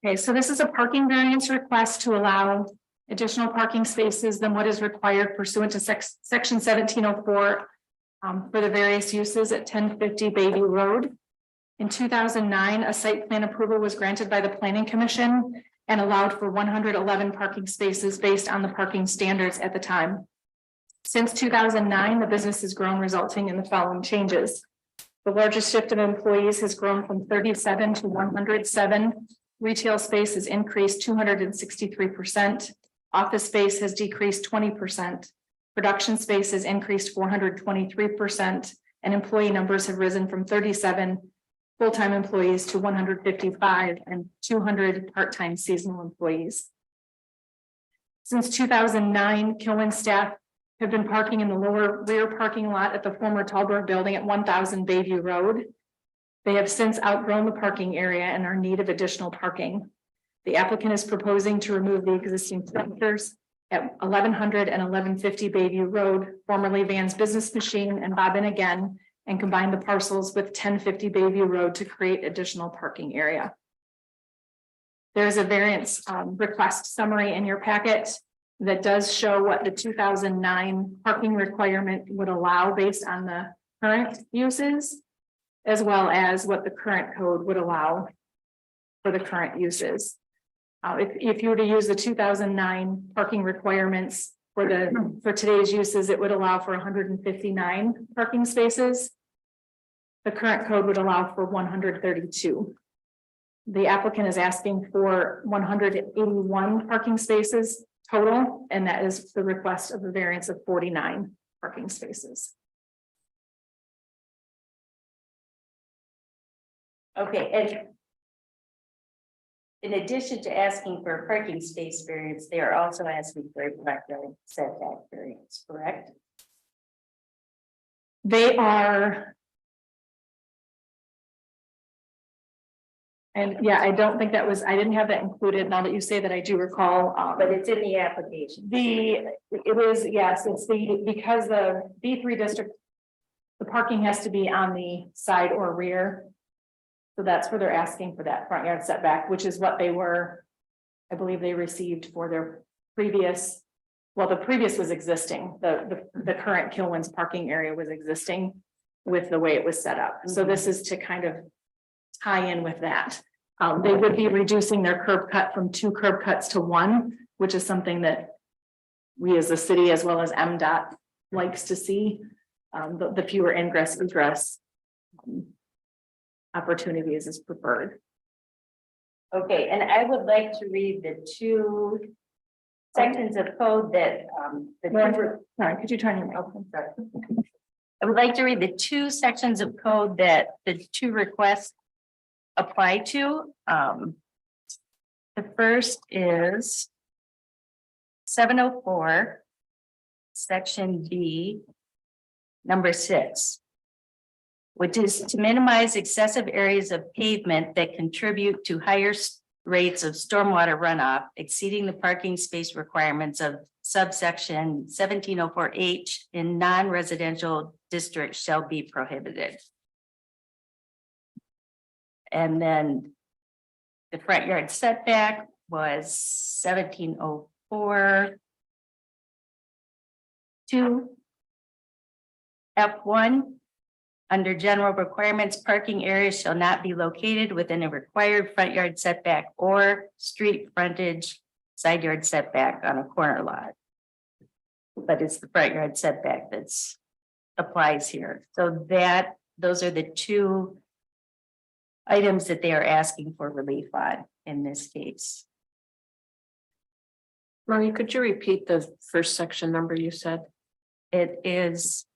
E: Okay, so this is a parking variance request to allow additional parking spaces than what is required pursuant to section 1704 for the various uses at 1050 Bayview Road. In 2009, a site plan approval was granted by the Planning Commission and allowed for 111 parking spaces based on the parking standards at the time. Since 2009, the business has grown, resulting in the following changes. The largest shift of employees has grown from 37 to 107. Retail space has increased 263%. Office space has decreased 20%. Production space has increased 423%. And employee numbers have risen from 37 full-time employees to 155 and 200 part-time seasonal employees. Since 2009, Kilwin staff have been parking in the lower rear parking lot at the former Tallberg building at 1000 Bayview Road. They have since outgrown the parking area and are in need of additional parking. The applicant is proposing to remove the existing structures at 1100 and 1150 Bayview Road, formerly Van's Business Machine and Bob and Again, and combine the parcels with 1050 Bayview Road to create additional parking area. There is a variance request summary in your packet that does show what the 2009 parking requirement would allow based on the current uses, as well as what the current code would allow for the current uses. If you were to use the 2009 parking requirements for today's uses, it would allow for 159 parking spaces. The current code would allow for 132. The applicant is asking for 181 parking spaces total, and that is the request of a variance of 49 parking spaces.
A: Okay, and in addition to asking for a parking space variance, they are also asking for a front yard setback variance, correct?
E: They are. And yeah, I don't think that was, I didn't have that included. Now that you say that, I do recall,
A: But it's in the application.
E: it is, yes, it's because the B3 district, the parking has to be on the side or rear. So that's where they're asking for that front yard setback, which is what they were, I believe they received for their previous, well, the previous was existing, the current Kilwin's parking area was existing with the way it was set up. So this is to kind of tie in with that. They would be reducing their curb cut from 2 curb cuts to 1, which is something that we as a city, as well as MDOT, likes to see. The fewer ingress egress opportunities is preferred.
A: Okay, and I would like to read the 2 sections of code that
E: Sorry, could you turn your microphone?
A: I would like to read the two sections of code that the two requests apply to. The first is 704, section B, number 6, which is to minimize excessive areas of pavement that contribute to higher rates of stormwater runoff exceeding the parking space requirements of subsection 1704H in non-residential districts shall be prohibited. And then the front yard setback was 1704. 2. F1. Under general requirements, parking areas shall not be located within a required front yard setback or street frontage side yard setback on a corner lot. But it's the front yard setback that's applies here. So that those are the two items that they are asking for relief on in this case.
H: Marie, could you repeat the first section number you said?
A: It is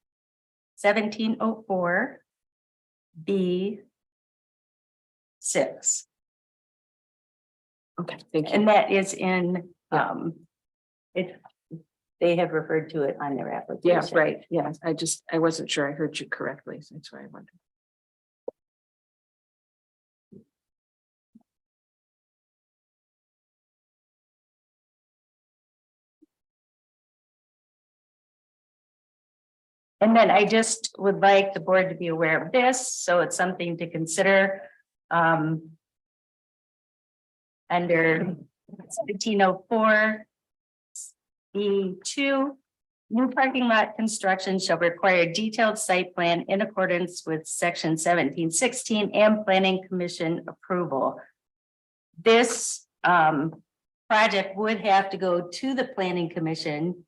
A: 1704 B 6.
H: Okay, thank you.
A: And that is in it, they have referred to it on their application.
H: Yeah, right. Yeah, I wasn't sure I heard you correctly. So that's why I wondered.
A: And then I just would like the board to be aware of this, so it's something to consider. Under 1704 B2, new parking lot construction shall require a detailed site plan in accordance with section 1716 and planning commission approval. This project would have to go to the planning commission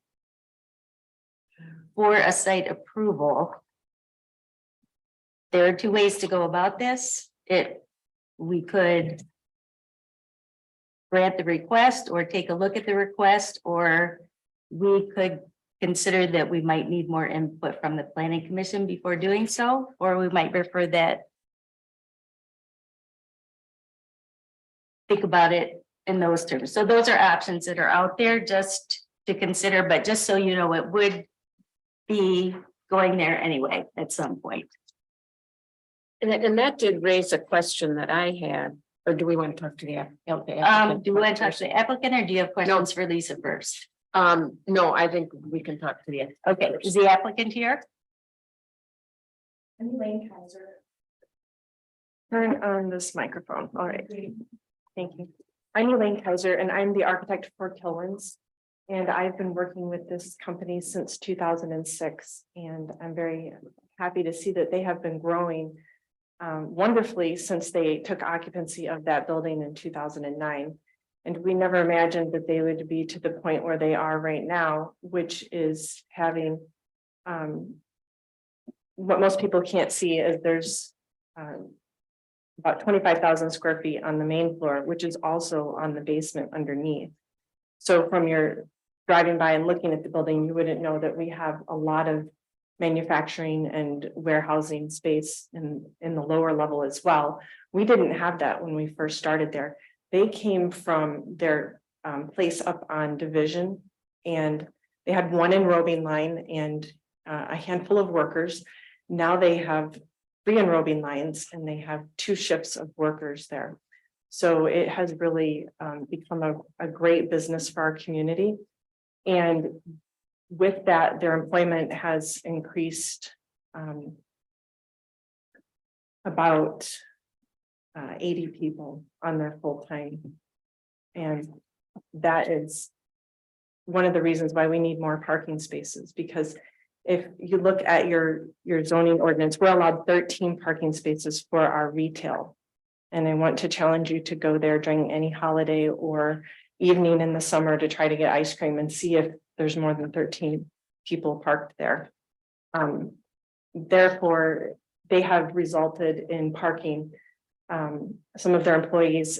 A: for a site approval. There are two ways to go about this. We could grant the request or take a look at the request, or we could consider that we might need more input from the planning commission before doing so, or we might refer that. Think about it in those terms. So those are options that are out there just to consider, but just so you know, it would be going there anyway at some point.
H: And that did raise a question that I had, or do we want to talk to the applicant?
A: Do you want to talk to the applicant or do you have questions for Lisa first?
H: No, I think we can talk to the.
A: Okay, is the applicant here?
L: I'm Elaine Kaiser.
N: Turn on this microphone. All right. Thank you. I'm Elaine Kaiser and I'm the architect for Killens. And I've been working with this company since 2006. And I'm very happy to see that they have been growing wonderfully since they took occupancy of that building in 2009. And we never imagined that they would be to the point where they are right now, which is having what most people can't see is there's about 25,000 square feet on the main floor, which is also on the basement underneath. So from your driving by and looking at the building, you wouldn't know that we have a lot of manufacturing and warehousing space in the lower level as well. We didn't have that when we first started there. They came from their place up on Division, and they had one enrobing line and a handful of workers. Now they have 3 enrobing lines and they have 2 shifts of workers there. So it has really become a great business for our community. And with that, their employment has increased about 80 people on their full time. And that is one of the reasons why we need more parking spaces, because if you look at your zoning ordinance, we're allowed 13 parking spaces for our retail. And I want to challenge you to go there during any holiday or evening in the summer to try to get ice cream and see if there's more than 13 people parked there. Therefore, they have resulted in parking some of their employees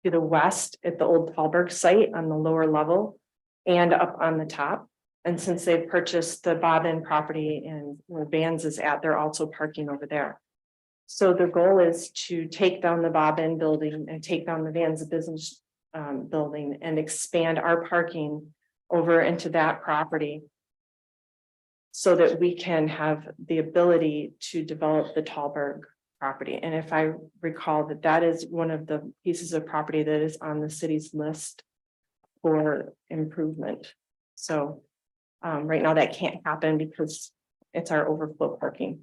N: to the west at the old Tallberg site on the lower level and up on the top. And since they've purchased the Bobbin property and where Vans is at, they're also parking over there. So the goal is to take down the Bobbin building and take down the Vans business building and expand our parking over into that property, so that we can have the ability to develop the Tallberg property. And if I recall, that is one of the pieces of property that is on the city's list for improvement. So right now that can't happen because it's our overflow parking.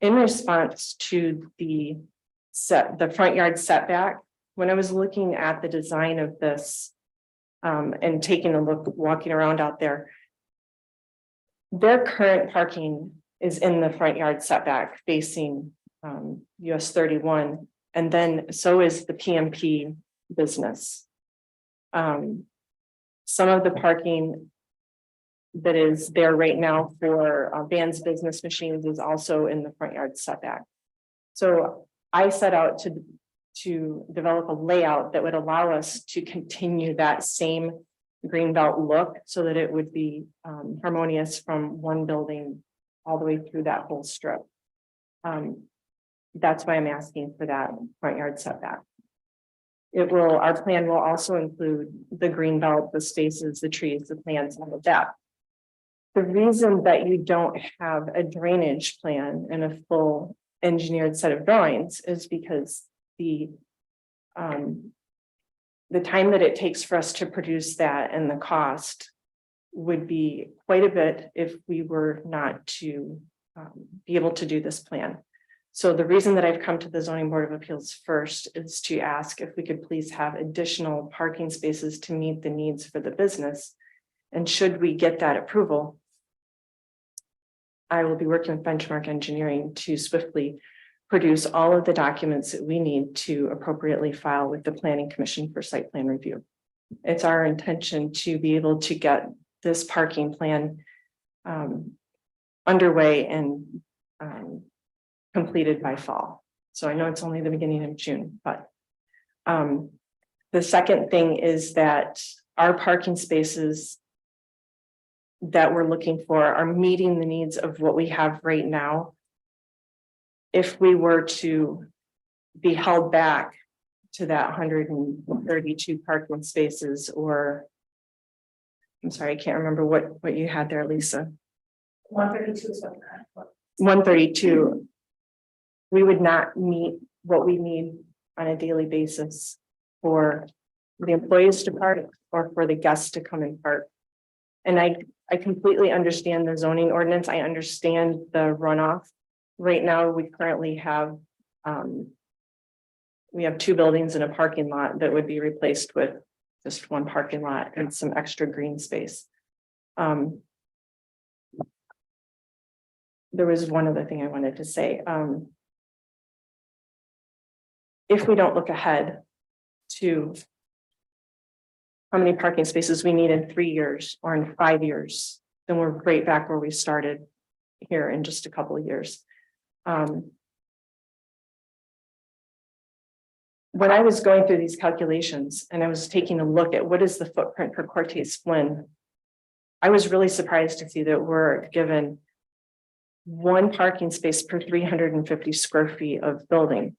N: In response to the front yard setback, when I was looking at the design of this and taking a look, walking around out there, their current parking is in the front yard setback facing US 31, and then so is the PMP business. Some of the parking that is there right now for Vans business machines is also in the front yard setback. So I set out to develop a layout that would allow us to continue that same greenbelt look, so that it would be harmonious from one building all the way through that whole strip. That's why I'm asking for that front yard setback. Our plan will also include the greenbelt, the spaces, the trees, the plants, all of that. The reason that you don't have a drainage plan and a full engineered set of drawings is because the time that it takes for us to produce that and the cost would be quite a bit if we were not to be able to do this plan. So the reason that I've come to the Zoning Board of Appeals first is to ask if we could please have additional parking spaces to meet the needs for the business. And should we get that approval, I will be working with Benchmark Engineering to swiftly produce all of the documents that we need to appropriately file with the Planning Commission for site plan review. It's our intention to be able to get this parking plan underway and completed by fall. So I know it's only the beginning of June, but the second thing is that our parking spaces that we're looking for are meeting the needs of what we have right now. If we were to be held back to that 132 parking spaces, or I'm sorry, I can't remember what you had there, Lisa.
L: 132 is
N: 132. We would not meet what we need on a daily basis for the employees to park or for the guests to come and park. And I completely understand the zoning ordinance. I understand the runoff. Right now, we currently have two buildings and a parking lot that would be replaced with just one parking lot and some extra green space. There was one other thing I wanted to say. If we don't look ahead to how many parking spaces we need in 3 years or in 5 years, then we're right back where we started here in just a couple of years. When I was going through these calculations and I was taking a look at what is the footprint for Cortez Flynn, I was really surprised to see that we're given one parking space per 350 square feet of building.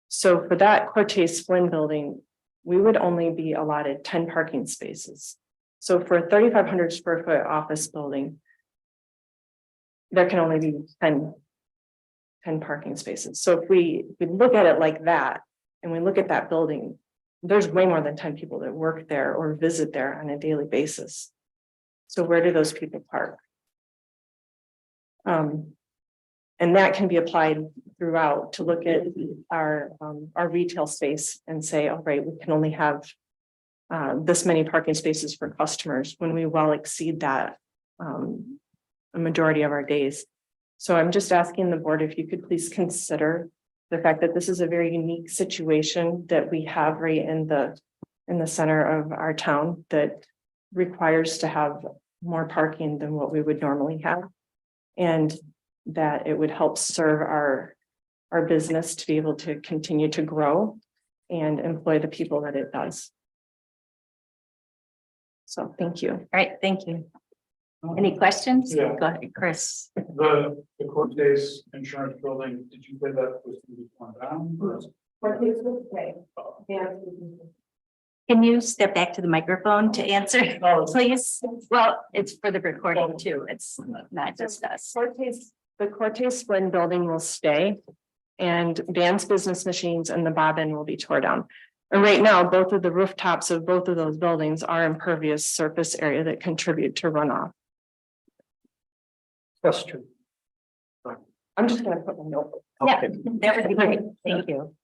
N: So for that Cortez Flynn building, we would only be allotted 10 parking spaces. So for a 3,500 square foot office building, there can only be 10 parking spaces. So if we look at it like that, and we look at that building, there's way more than 10 people that work there or visit there on a daily basis. So where do those people park? And that can be applied throughout to look at our retail space and say, all right, we can only have this many parking spaces for customers when we well exceed that a majority of our days. So I'm just asking the board if you could please consider the fact that this is a very unique situation that we have right in the center of our town that requires to have more parking than what we would normally have. And that it would help serve our business to be able to continue to grow and employ the people that it does. So thank you.
A: All right, thank you. Any questions?
J: Yeah.
A: Go ahead, Chris.
J: The Cortez insurance building, did you say that was gonna be torn down? or is-
A: Can you step back to the microphone to answer, please? Well, it's for the recording too. It's not just us.
N: The Cortez Flynn building will stay. And Dan's Business Machines and the Bobbin will be tore down. And right now, both of the rooftops of both of those buildings are impervious surface area that contribute to runoff.
G: Question.
N: I'm just gonna put my note.
A: Yeah, that would be great. Thank you.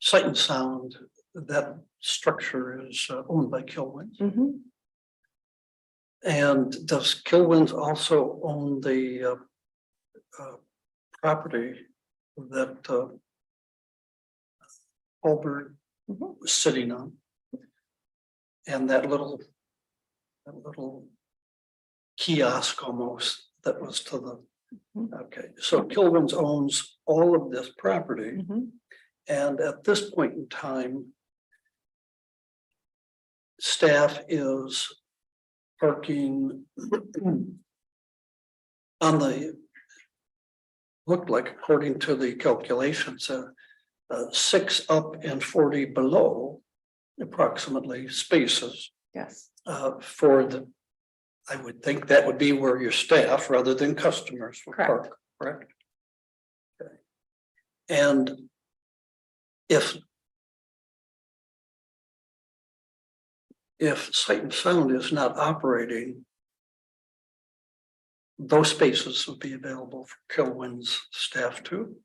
G: Sight and Sound, that structure is owned by Kilwins.
N: Mhm.
G: And does Kilwins also own the property that Holberg
N: Mhm.
G: was sitting on? And that little kiosk almost that was to the, okay, so Kilwins owns all of this property.
N: Mhm.
G: And at this point in time, staff is parking on the, looked like according to the calculations, 6 up and 40 below approximately spaces
N: Yes.
G: for the, I would think that would be where your staff rather than customers would
N: Correct.
G: park, correct? Okay. And if Sight and Sound is not operating, those spaces would be available for Kilwin's staff too.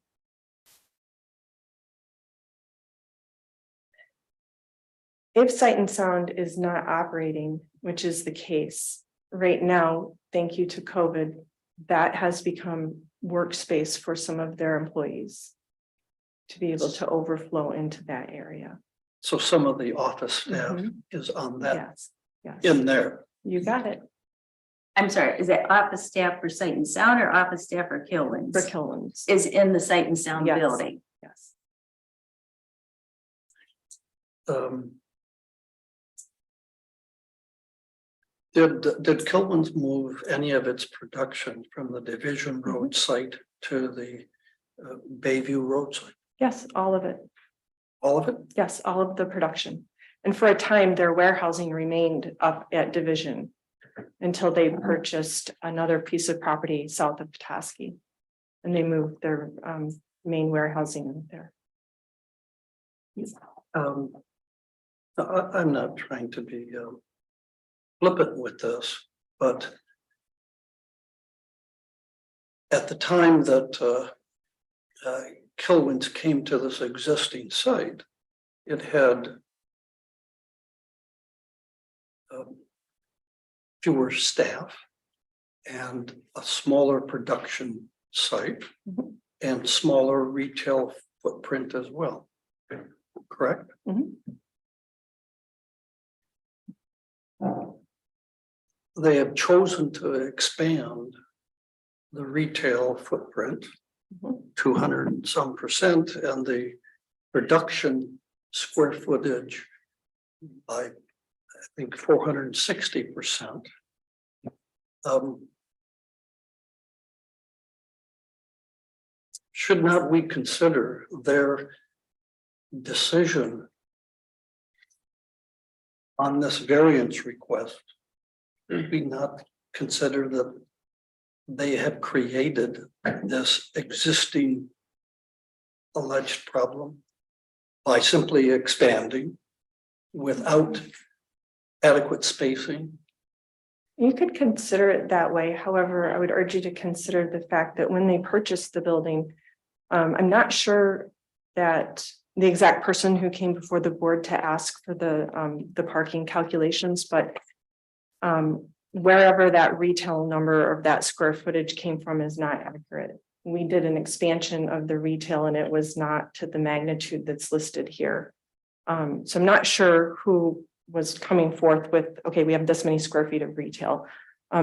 N: If Sight and Sound is not operating, which is the case right now, thank you to COVID, that has become workspace for some of their employees to be able to overflow into that area.
G: So some of the office staff
N: Mhm.
G: is on that,
N: Yes, yes,
G: in there.
N: you got it,
A: I'm sorry, is that office staff for Sight and Sound or office staff for Kilwins?
N: for Killen's.
A: Is in the Sight and Sound
N: Yes.
A: building.
N: Yes.
G: Did Kilwins move any of its production from the Division Road site to the Bayview Road site?
N: Yes, all of it.
G: All of it?
N: Yes, all of the production. And for a time, their warehousing remained up at Division until they purchased another piece of property south of Petoskey. And they moved their main warehousing in there.
G: I'm not trying to be flippant with this, but at the time that Kilwins came to this existing site, it had fewer staff and a smaller production site
N: Mhm.
G: and smaller retail footprint as well. Correct?
N: Mhm.
G: They have chosen to expand the retail footprint
N: Mhm.
G: 200 and some percent and the production square footage by, I think, 460%. Should not we consider their decision on this variance request? Should we not consider that they have created this existing alleged problem by simply expanding without adequate spacing?
N: You could consider it that way. However, I would urge you to consider the fact that when they purchased the building, I'm not sure that the exact person who came before the board to ask for the parking calculations, but wherever that retail number of that square footage came from is not accurate. We did an expansion of the retail and it was not to the magnitude that's listed here. So I'm not sure who was coming forth with, okay, we have this many square feet of retail.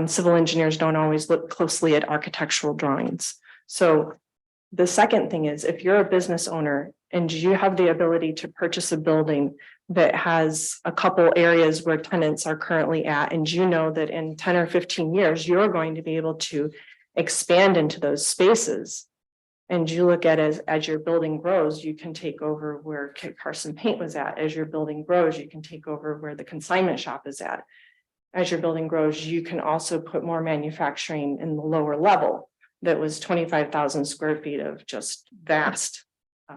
N: Civil engineers don't always look closely at architectural drawings. So the second thing is, if you're a business owner And you have the ability to purchase a building that has a couple areas where tenants are currently at, and you know that in 10 or 15 years, you're going to be able to expand into those spaces. And you look at it as your building grows, you can take over where Kit Carson Paint was at. As your building grows, you can take over where the consignment shop is at. As your building grows, you can also put more manufacturing in the lower level. That was 25,000 square feet of just vast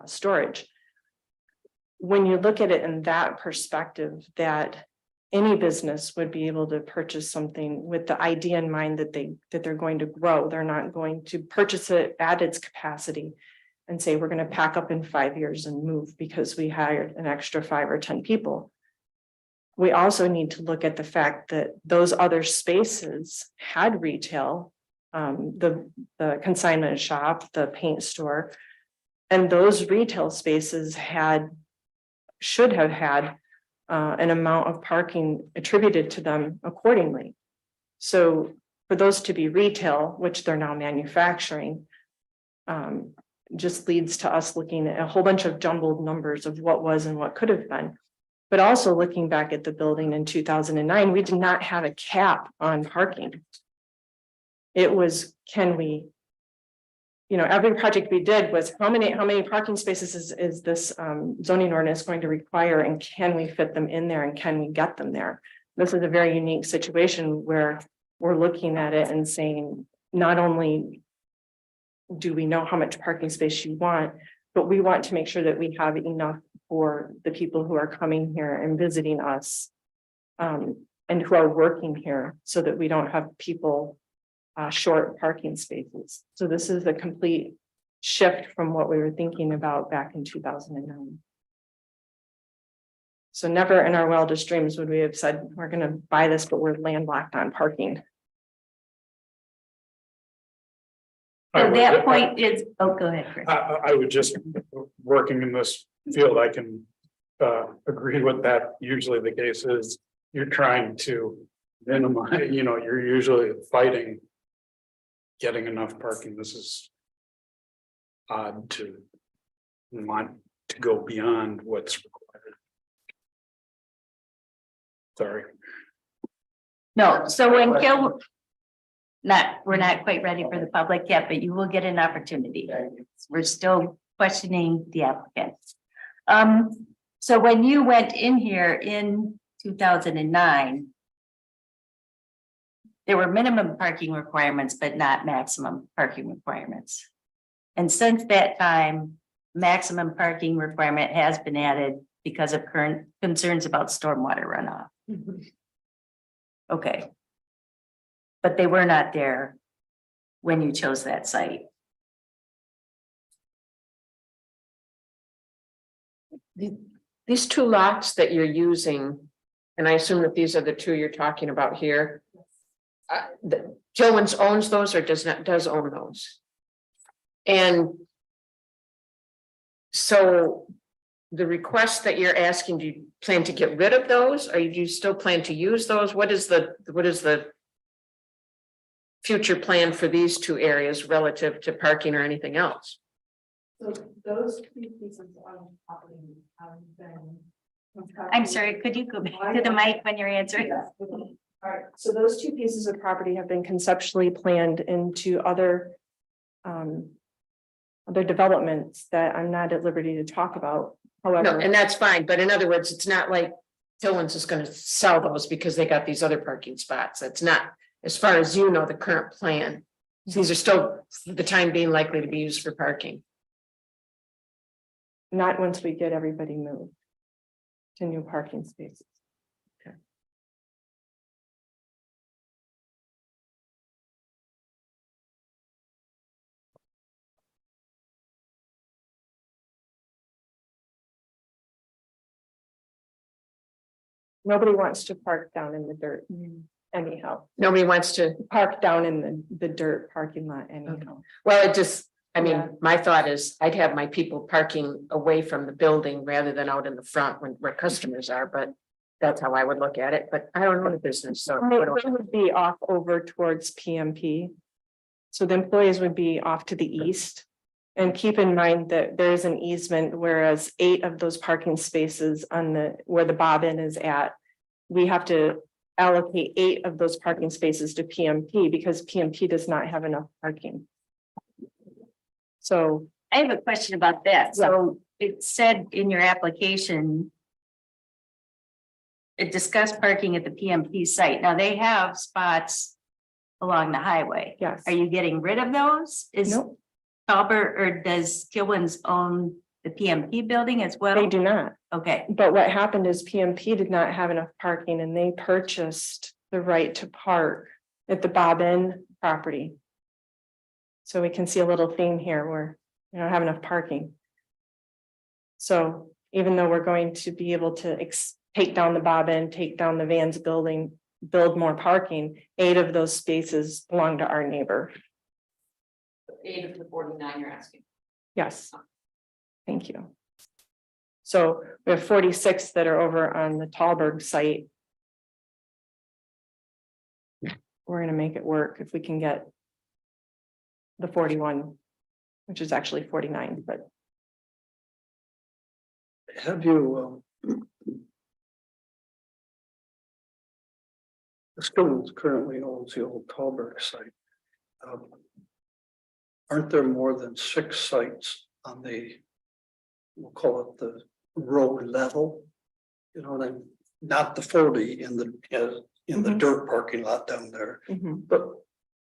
N: storage. When you look at it in that perspective, that any business would be able to purchase something with the idea in mind that they're going to grow. They're not going to purchase it at its capacity and say, we're going to pack up in 5 years and move because we hired an extra 5 or 10 people. We also need to look at the fact that those other spaces had retail, the consignment shop, the paint store, and those retail spaces should have had an amount of parking attributed to them accordingly. So for those to be retail, which they're now manufacturing, just leads to us looking at a whole bunch of jumbled numbers of what was and what could have been. But also looking back at the building in 2009, we did not have a cap on parking. It was, can we, every project we did was how many parking spaces is this zoning ordinance going to require, and can we fit them in there, and can we get them there? This is a very unique situation where we're looking at it and saying, not only do we know how much parking space you want, but we want to make sure that we have enough for the people who are coming here and visiting us and who are working here, so that we don't have people short parking spaces. So this is a complete shift from what we were thinking about back in 2009. So never in our wildest dreams would we have said, we're going to buy this, but we're landlocked on parking.
A: So that point is, oh, go ahead, Chris.
J: I would just, working in this field, I can agree with that. Usually the case is you're trying to minimize, you're usually fighting getting enough parking. This is odd to want to go beyond what's required. Sorry.
A: No, so when we're not quite ready for the public yet, but you will get an opportunity. We're still questioning the applicants. So when you went in here in 2009, there were minimum parking requirements, but not maximum parking requirements. And since that time, maximum parking requirement has been added because of current concerns about stormwater runoff. Okay. But they were not there when you chose that site.
H: These two lots that you're using, and I assume that these are the two you're talking about here. Tillman's owns those or does own those. And so the request that you're asking, do you plan to get rid of those, or do you still plan to use those? What is the future plan for these two areas relative to parking or anything else?
C: So those two pieces of property have been.
A: I'm sorry, could you go back to the mic when you're answering?
C: All right,
N: So those two pieces of property have been conceptually planned into other developments that I'm not at liberty to talk about.
H: No,
N: However,
H: and that's fine, but in other words, it's not like Tillman's is gonna sell those because they got these other parking spots. That's not, as far as you know, the current plan. These are still, for the time being, likely to be used for parking.
N: not once we get everybody moved to new parking spaces. Nobody wants to park down in the dirt anyhow,
H: Nobody wants to,
N: park down in the dirt parking lot anyhow.
H: well, it just, I mean,
N: Yeah.
H: my thought is I'd have my people parking away from the building rather than out in the front where customers are, but that's how I would look at it, but I don't own a business, so.
N: They would be off over towards PMP. So the employees would be off to the east. And keep in mind that there is an easement, whereas 8 of those parking spaces on where the Bob Inn is at. We have to allocate 8 of those parking spaces to PMP because PMP does not have enough parking. So,
A: I have a question about that. So it said in your application. It discussed parking at the PMP site. Now they have spots along the highway.
N: yes.
A: Are you getting rid of those? Is
N: Nope,
A: Talbert or does Kilwins own the PMP building as well?
N: they do not.
A: Okay,
N: But what happened is PMP did not have enough parking and they purchased the right to park at the Bob Inn property. So we can see a little theme here where we don't have enough parking. So even though we're going to be able to take down the Bob Inn, take down the Vans building, build more parking, 8 of those spaces belong to our neighbor.
C: 8 of the 49 you're asking.
N: Yes. Thank you. So we have 46 that are over on the Talberg site. We're gonna make it work if we can get the 41, which is actually 49, but
G: Have you, the school currently owns the old Talberg site. Aren't there more than 6 sites on the, we'll call it the road level? You know what I mean? Not the 40 in the
N: Mhm.
G: dirt parking lot down there,
N: mhm,
G: but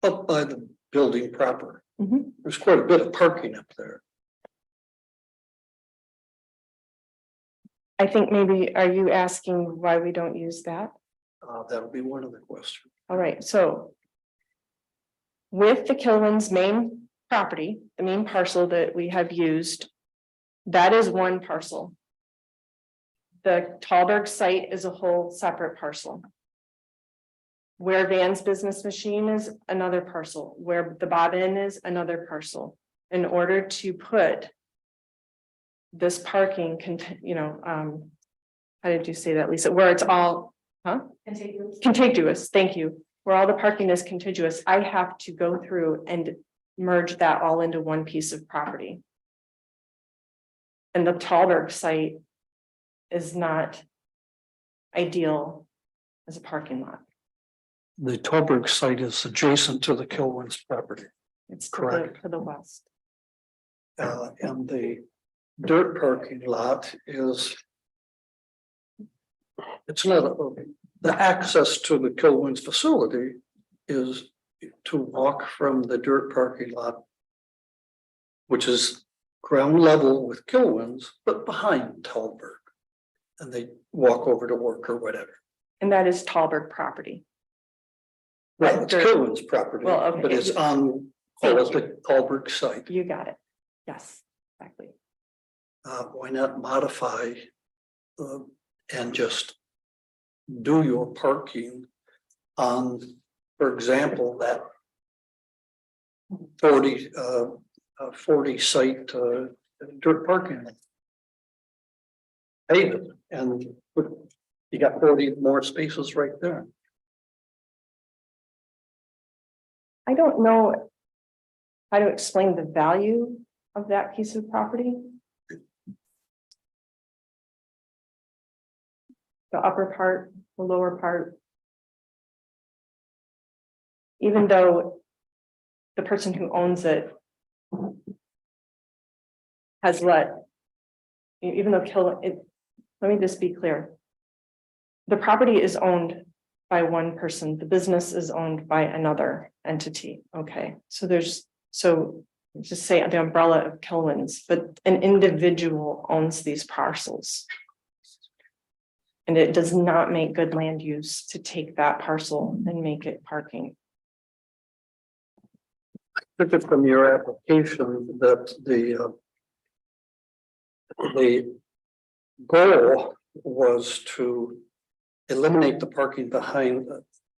G: up by the building proper.
N: mhm.
G: There's quite a bit of parking up there.
N: I think maybe, are you asking why we don't use that?
G: That'll be one of the questions.
N: All right, so. With the Kilwins main property, the main parcel that we have used. That is one parcel. The Talberg site is a whole separate parcel. Where Van's Business Machine is another parcel, where the Bob Inn is another parcel. In order to put. This parking how did you say that, Lisa? Where it's all, contiguous, thank you. Where all the parking is contiguous, I have to go through and merge that all into one piece of property. And the Talberg site is not ideal as a parking lot.
G: The Talberg site is adjacent to the Kilwins property.
N: It's
G: Correct.
N: to the west.
G: And the dirt parking lot is. It's not, the access to the Kilwins facility is to walk from the dirt parking lot. Which is ground level with Kilwins, but behind Talberg. And they walk over to work or whatever.
N: And that is Talberg property.
G: Well, it's Kilwins property,
N: Well, okay.
G: but it's on, call it the Talberg site.
N: You got it. Yes, exactly.
G: Why not modify and just do your parking on, for example, that 40 site dirt parking lot. Pave it and you got 40 more spaces right there.
N: I don't know how to explain the value of that piece of property. The upper part, the lower part. Even though the person who owns it has even though let me just be clear. The property is owned by one person, the business is owned by another entity, okay? So just say the umbrella of Kilwins, but an individual owns these parcels. And it does not make good land use to take that parcel and make it parking.
G: Took it from your application that the goal was to eliminate the parking behind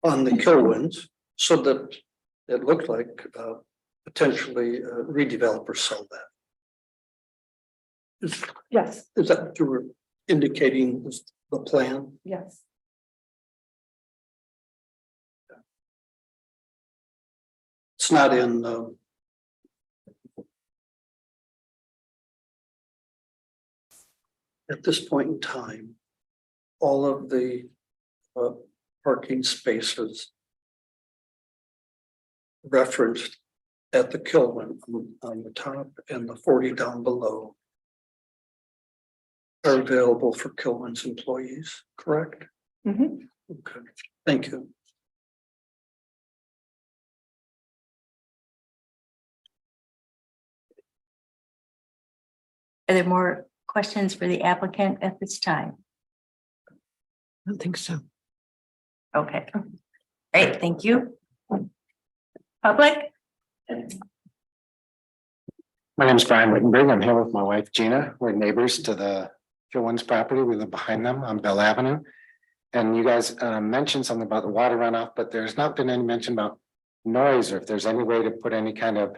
G: on the Kilwins so that it looked like potentially redevelopers sell that.
N: Yes,
G: Is that what you were indicating the plan?
N: yes.
G: It's not in at this point in time, all of the parking spaces referenced at the Kilwin on the top and the 40 down below are available for Kilwin's employees, correct?
N: Mhm.
G: Okay, thank you.
A: Are there more questions for the applicant at this time?
F: I don't think so.
A: Okay. Great, thank you. Public?
O: My name is Brian Wittenberg. I'm here with my wife Gina. We're neighbors to the Kilwins property. We live behind them on Bell Avenue. And you guys mentioned something about the water runoff, but there's not been any mention about noise or if there's any way to put any kind of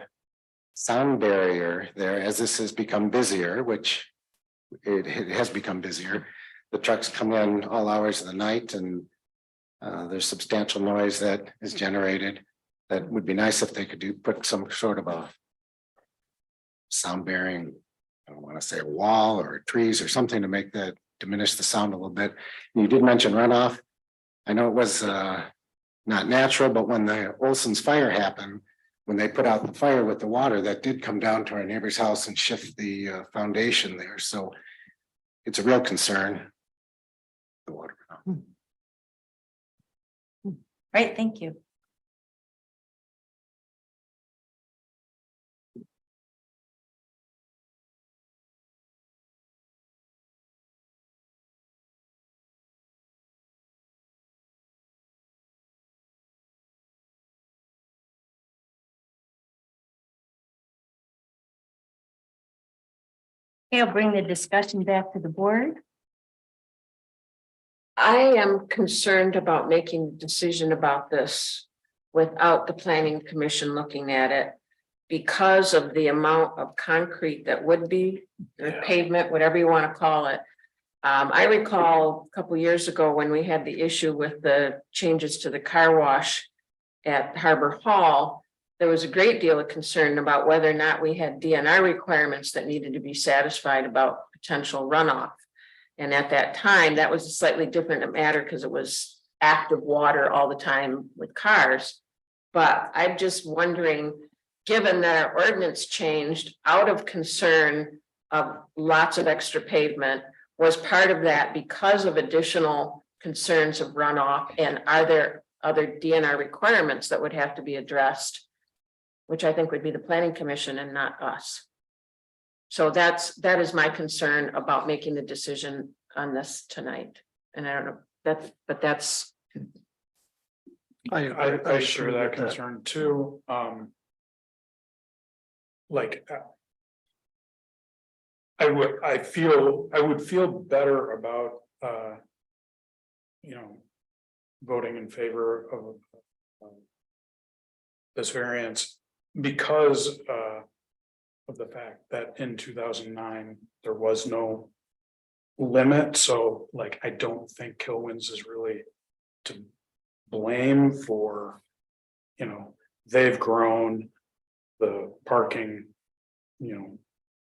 O: sound barrier there as this has become busier, which it has become busier. The trucks come in all hours of the night and there's substantial noise that is generated. That would be nice if they could put some sort of a sound bearing, I don't want to say a wall or trees or something to make that diminish the sound a little bit. You did mention runoff. I know it was not natural, but when the Olson's fire happened, when they put out the fire with the water, that did come down to our neighbor's house and shift the foundation there. So it's a real concern. The water runoff.
A: Right, thank you. Okay, I'll bring the discussion back to the board.
H: I am concerned about making a decision about this without the planning commission looking at it. Because of the amount of concrete that would be, or pavement, whatever you want to call it. I recall a couple years ago when we had the issue with the changes to the car wash at Harbor Hall. There was a great deal of concern about whether or not we had DNR requirements that needed to be satisfied about potential runoff. And at that time, that was a slightly different matter because it was active water all the time with cars. But I'm just wondering, given that our ordinance changed out of concern of lots of extra pavement, was part of that because of additional concerns of runoff? And are there other DNR requirements that would have to be addressed? Which I think would be the planning commission and not us. So that is my concern about making the decision on this tonight. And I don't know, that's.
J: I share that concern too. I would feel better about, voting in favor of this variance because of the fact that in 2009, there was no limit. So I don't think Kilwins is really to blame for, they've grown, the parking,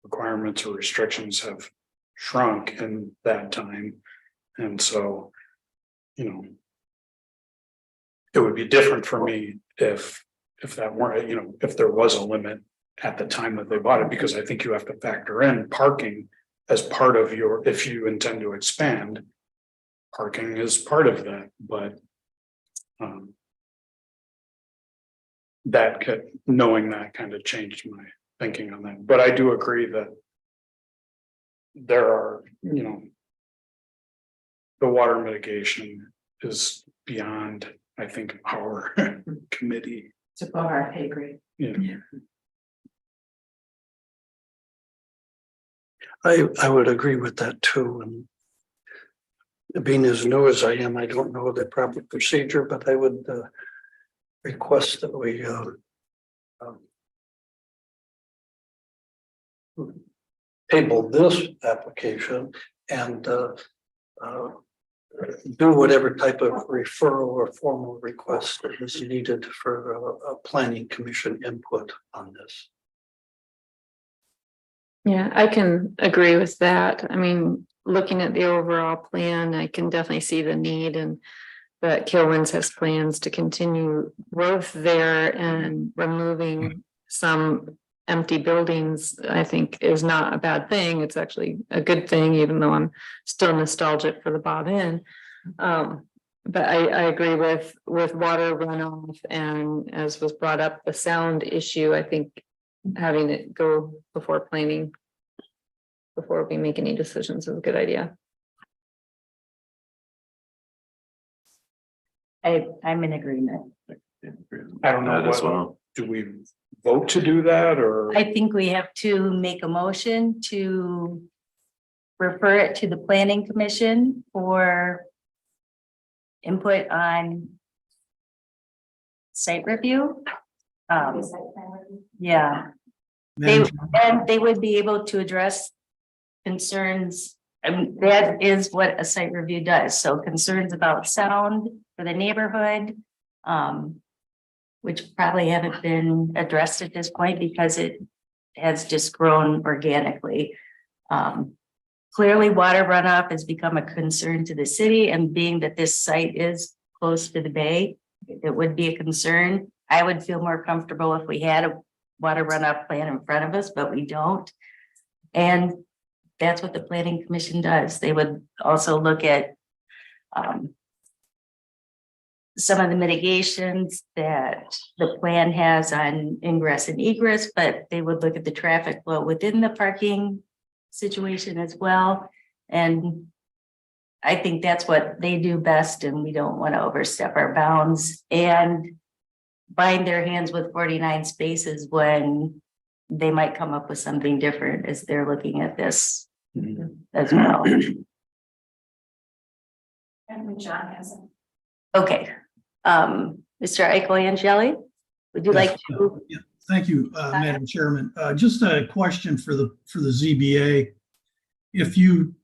J: requirements or restrictions have shrunk in that time. And so, it would be different for me if that weren't, if there was a limit at the time that they bought it, because I think you have to factor in parking as part of if you intend to expand, parking is part of that, but knowing that kind of changed my thinking on that. But I do agree that there are, the water mitigation is beyond, I think, our committee.
C: It's above our pay grade.
J: Yeah.
G: I would agree with that too. And being as new as I am, I don't know the proper procedure, but I would request that we table this application and do whatever type of referral or formal request that is needed for a planning commission input on this.
F: Yeah, I can agree with that. I mean, looking at the overall plan, I can definitely see the need and that Kilwins has plans to continue growth there and removing some empty buildings, I think is not a bad thing. It's actually a good thing, even though I'm still nostalgic for the Bob Inn. But I agree with water runoff and as was brought up, the sound issue, I think having it go before planning before we make any decisions is a good idea.
A: I'm in agreement.
J: I don't know,
K: That as
J: what,
K: well.
J: do we vote to do that or?
A: I think we have to make a motion to refer it to the planning commission for input on site review. Yeah,
M: Madam
A: and they would be able to address concerns. That is what a site review does. So concerns about sound for the neighborhood, which probably haven't been addressed at this point because it has just grown organically. Clearly, water runoff has become a concern to the city, and being that this site is close to the bay, it would be a concern. I would feel more comfortable if we had a water runoff plan in front of us, but we don't. And that's what the planning commission does. They would also look at some of the mitigations that the plan has on ingress and egress, but they would look at the traffic flow within the parking situation as well. And I think that's what they do best, and we don't want to overstep our bounds and bind their hands with 49 spaces when they might come up with something different as they're looking at this as well.
L: And John has it.
A: Okay, Mr. Angeli, would you like to?
M: Yeah, thank you, Madam Chairman. Just a question for the ZBA. If you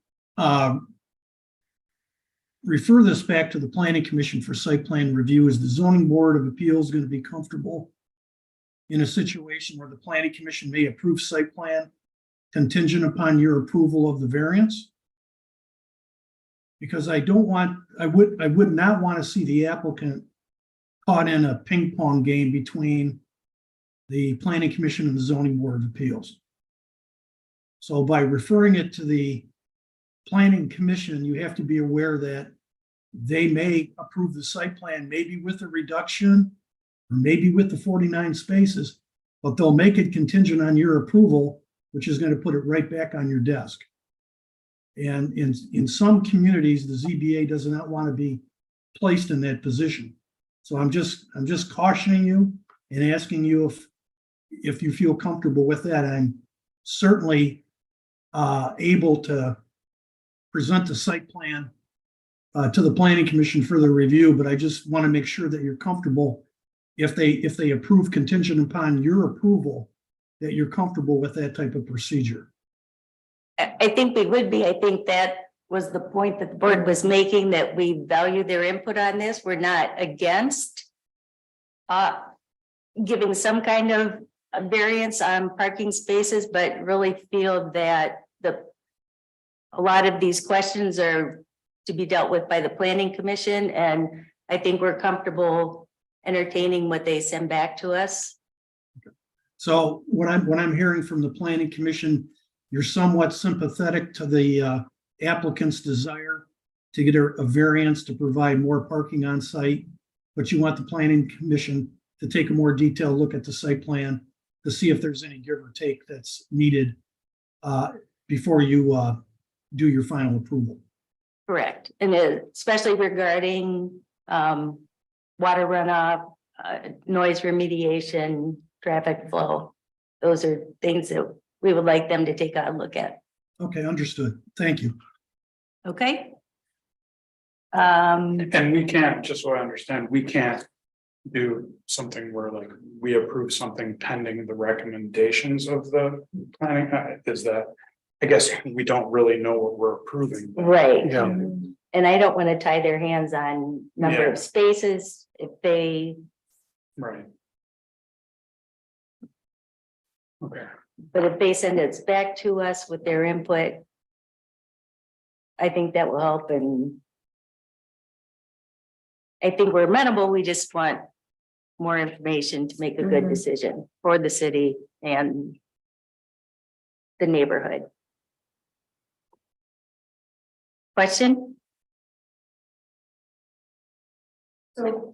M: refer this back to the Planning Commission for site plan review, is the Zoning Board of Appeals going to be comfortable in a situation where the Planning Commission may approve site plan contingent upon your approval of the variance? Because I would not want to see the applicant caught in a ping pong game between the Planning Commission and the Zoning Board of Appeals. So by referring it to the Planning Commission, you have to be aware that they may approve the site plan, maybe with a reduction, or maybe with the 49 spaces, but they'll make it contingent on your approval, which is going to put it right back on your desk. And in some communities, the ZBA does not want to be placed in that position. So I'm just cautioning you and asking you if you feel comfortable with that. I'm certainly able to present the site plan to the Planning Commission for the review, but I just want to make sure that you're comfortable if they approve contingent upon your approval, that you're comfortable with that type of procedure.
A: I think we would be. I think that was the point that the board was making, that we value their input on this. We're not against giving some kind of a variance on parking spaces, but really feel that a lot of these questions are to be dealt with by the Planning Commission, and I think we're comfortable entertaining what they send back to us.
M: So what I'm hearing from the Planning Commission, you're somewhat sympathetic to the applicant's desire to get a variance to provide more parking on site, but you want the Planning Commission to take a more detailed look at the site plan to see if there's any give or take that's needed before you do your final approval.
A: Correct. And especially regarding water runoff, noise remediation, traffic flow. Those are things that we would like them to take a look at.
M: Okay, understood. Thank you.
A: Okay.
J: And we can't, just so I understand, we can't do something where like we approve something pending the recommendations of the planning, is that, I guess we don't really know what we're approving.
A: Right.
J: Yeah.
A: And I don't want to tie their hands on number
J: Yeah.
A: of spaces if they,
J: Right. Okay.
A: but if they send it back to us with their input, I think that will help, and I think we're amenable. We just want more information to make a good
E: Mhm.
A: decision for the city and the neighborhood. Question?
N: So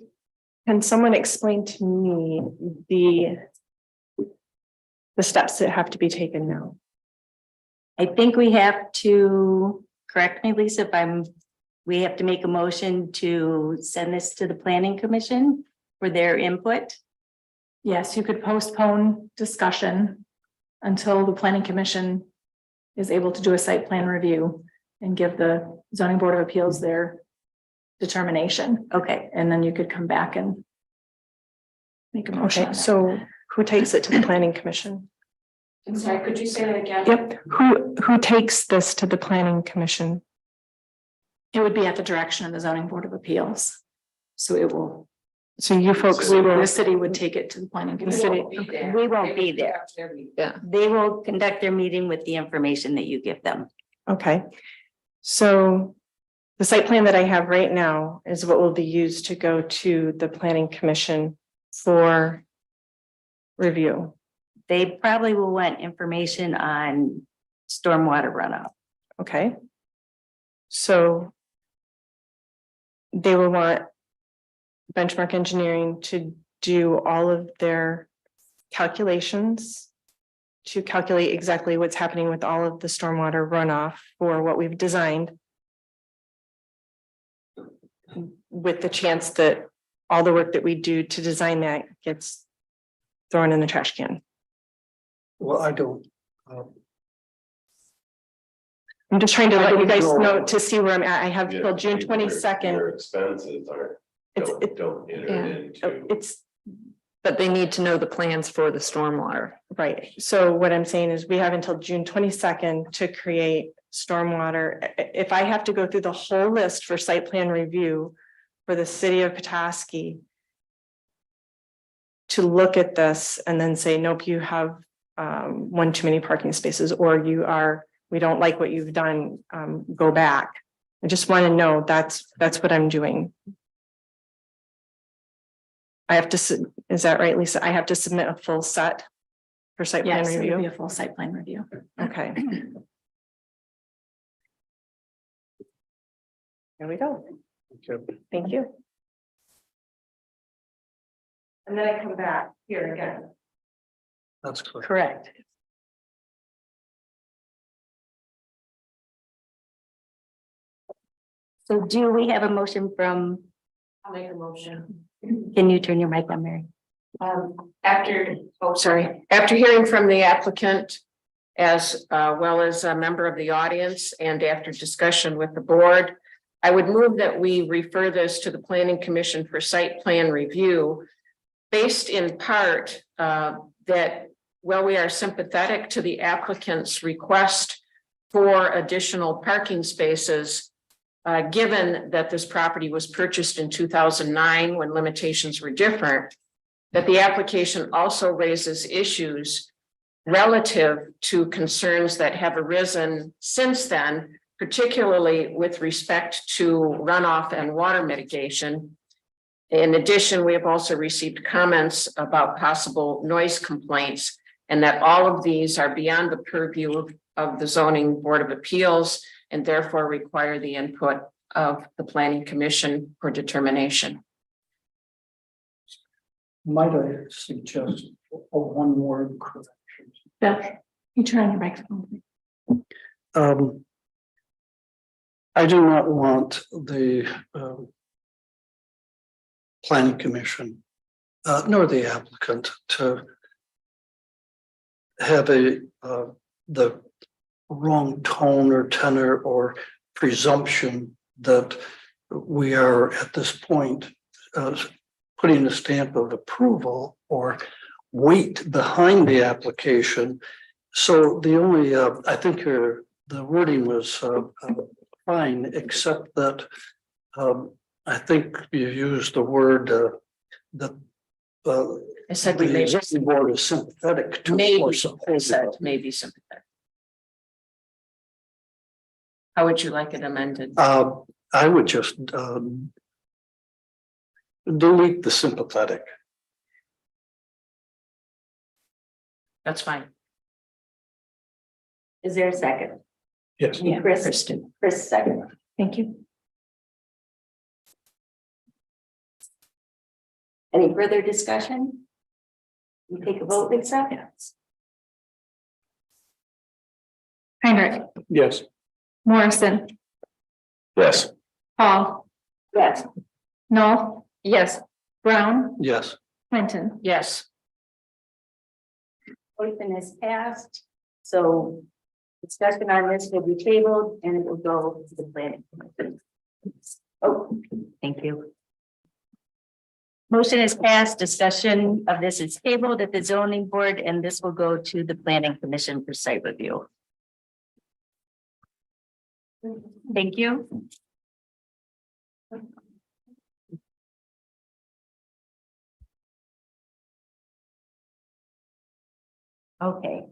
N: can someone explain to me the steps that have to be taken now?
A: I think we have to, correct me, Lisa, we have to make a motion to send this to the planning commission for their input.
E: Yes, you could postpone discussion until the planning commission is able to do a site plan review and give the zoning board of appeals their determination.
A: Okay,
E: And then you could come back and make a motion.
N: Okay, so who takes it to the planning commission?
C: I'm sorry, could you say that again?
N: Yep, who takes this to the planning commission?
E: It would be at the direction of the zoning board of appeals. So it will,
N: So you folks
E: the
N: will,
E: city would take it to the planning commission.
A: we won't be there.
F: Yeah.
A: They will conduct their meeting with the information that you give them.
N: okay. So the site plan that I have right now is what will be used to go to the planning commission for review.
A: They probably will want information on stormwater runoff.
N: Okay. So they will want benchmark engineering to do all of their calculations to calculate exactly what's happening with all of the stormwater runoff for what we've designed. With the chance that all the work that we do to design that gets thrown in the trash can.
G: Well, I don't.
N: I'm just trying to
G: I
N: let you
G: don't
N: guys
G: know.
N: know to see where I'm at. I have
K: Yeah,
N: till June
K: your-
N: 22nd.
K: Your expenses aren't,
N: It's-
K: don't enter
F: yeah.
K: into.
N: It's
F: But they need to know the plans for the stormwater.
N: right. So what I'm saying is we have until June 22nd to create stormwater. If I have to go through the whole list for site plan review for the city of Petoskey to look at this and then say, nope, you have one too many parking spaces, or we don't like what you've done, go back. I just want to know that's what I'm doing. I have to, is that right, Lisa? I have to submit a full set for site plan
E: Yes, it would be
N: review?
E: a full site plan review.
N: Okay. There we go. Thank you. And then I come back here again.
G: That's correct.
N: Correct.
A: So do we have a motion from,
C: I'll make a motion.
A: can you turn your mic on, Mary?
H: After hearing from the applicant, as well as a member of the audience, and after discussion with the board, I would move that we refer this to the planning commission for site plan review. Based in part that, while we are sympathetic to the applicant's request for additional parking spaces, given that this property was purchased in 2009 when limitations were different, that the application also raises issues relative to concerns that have arisen since then, particularly with respect to runoff and water mitigation. In addition, we have also received comments about possible noise complaints, and that all of these are beyond the purview of the zoning board of appeals and therefore require the input of the planning commission for determination.
G: Might I suggest one more correction?
E: Beth, you turn on your microphone.
G: I do not want the planning commission nor the applicant to have the wrong tone or tenor or presumption that we are at this point putting a stamp of approval or weight behind the application. So the only, I think the wording was fine, except that I think you used the word that
H: I said we may,
G: the board is sympathetic to.
H: maybe,
G: or
H: I
G: supportive
H: said
G: of.
H: maybe sympathetic. How would you like it amended?
G: I would just delete the sympathetic.
H: That's fine.
A: Is there a second?
J: Yes.
A: Yeah, Chris second.
E: Thank you.
A: Any further discussion? You take a vote, Lisa?
E: Heinrich,
J: Yes.
E: Morrison,
K: Yes.
E: Paul,
A: Yes.
E: Null,
H: Yes.
E: Brown,
G: Yes.
E: Clinton.
H: Yes.
A: Motion is passed, so discussion on this will be tabled and it will go to the planning commission. Oh, thank you. Motion is passed, discussion of this is tabled at the zoning board, and this will go to the planning commission for site review. Thank you. Okay,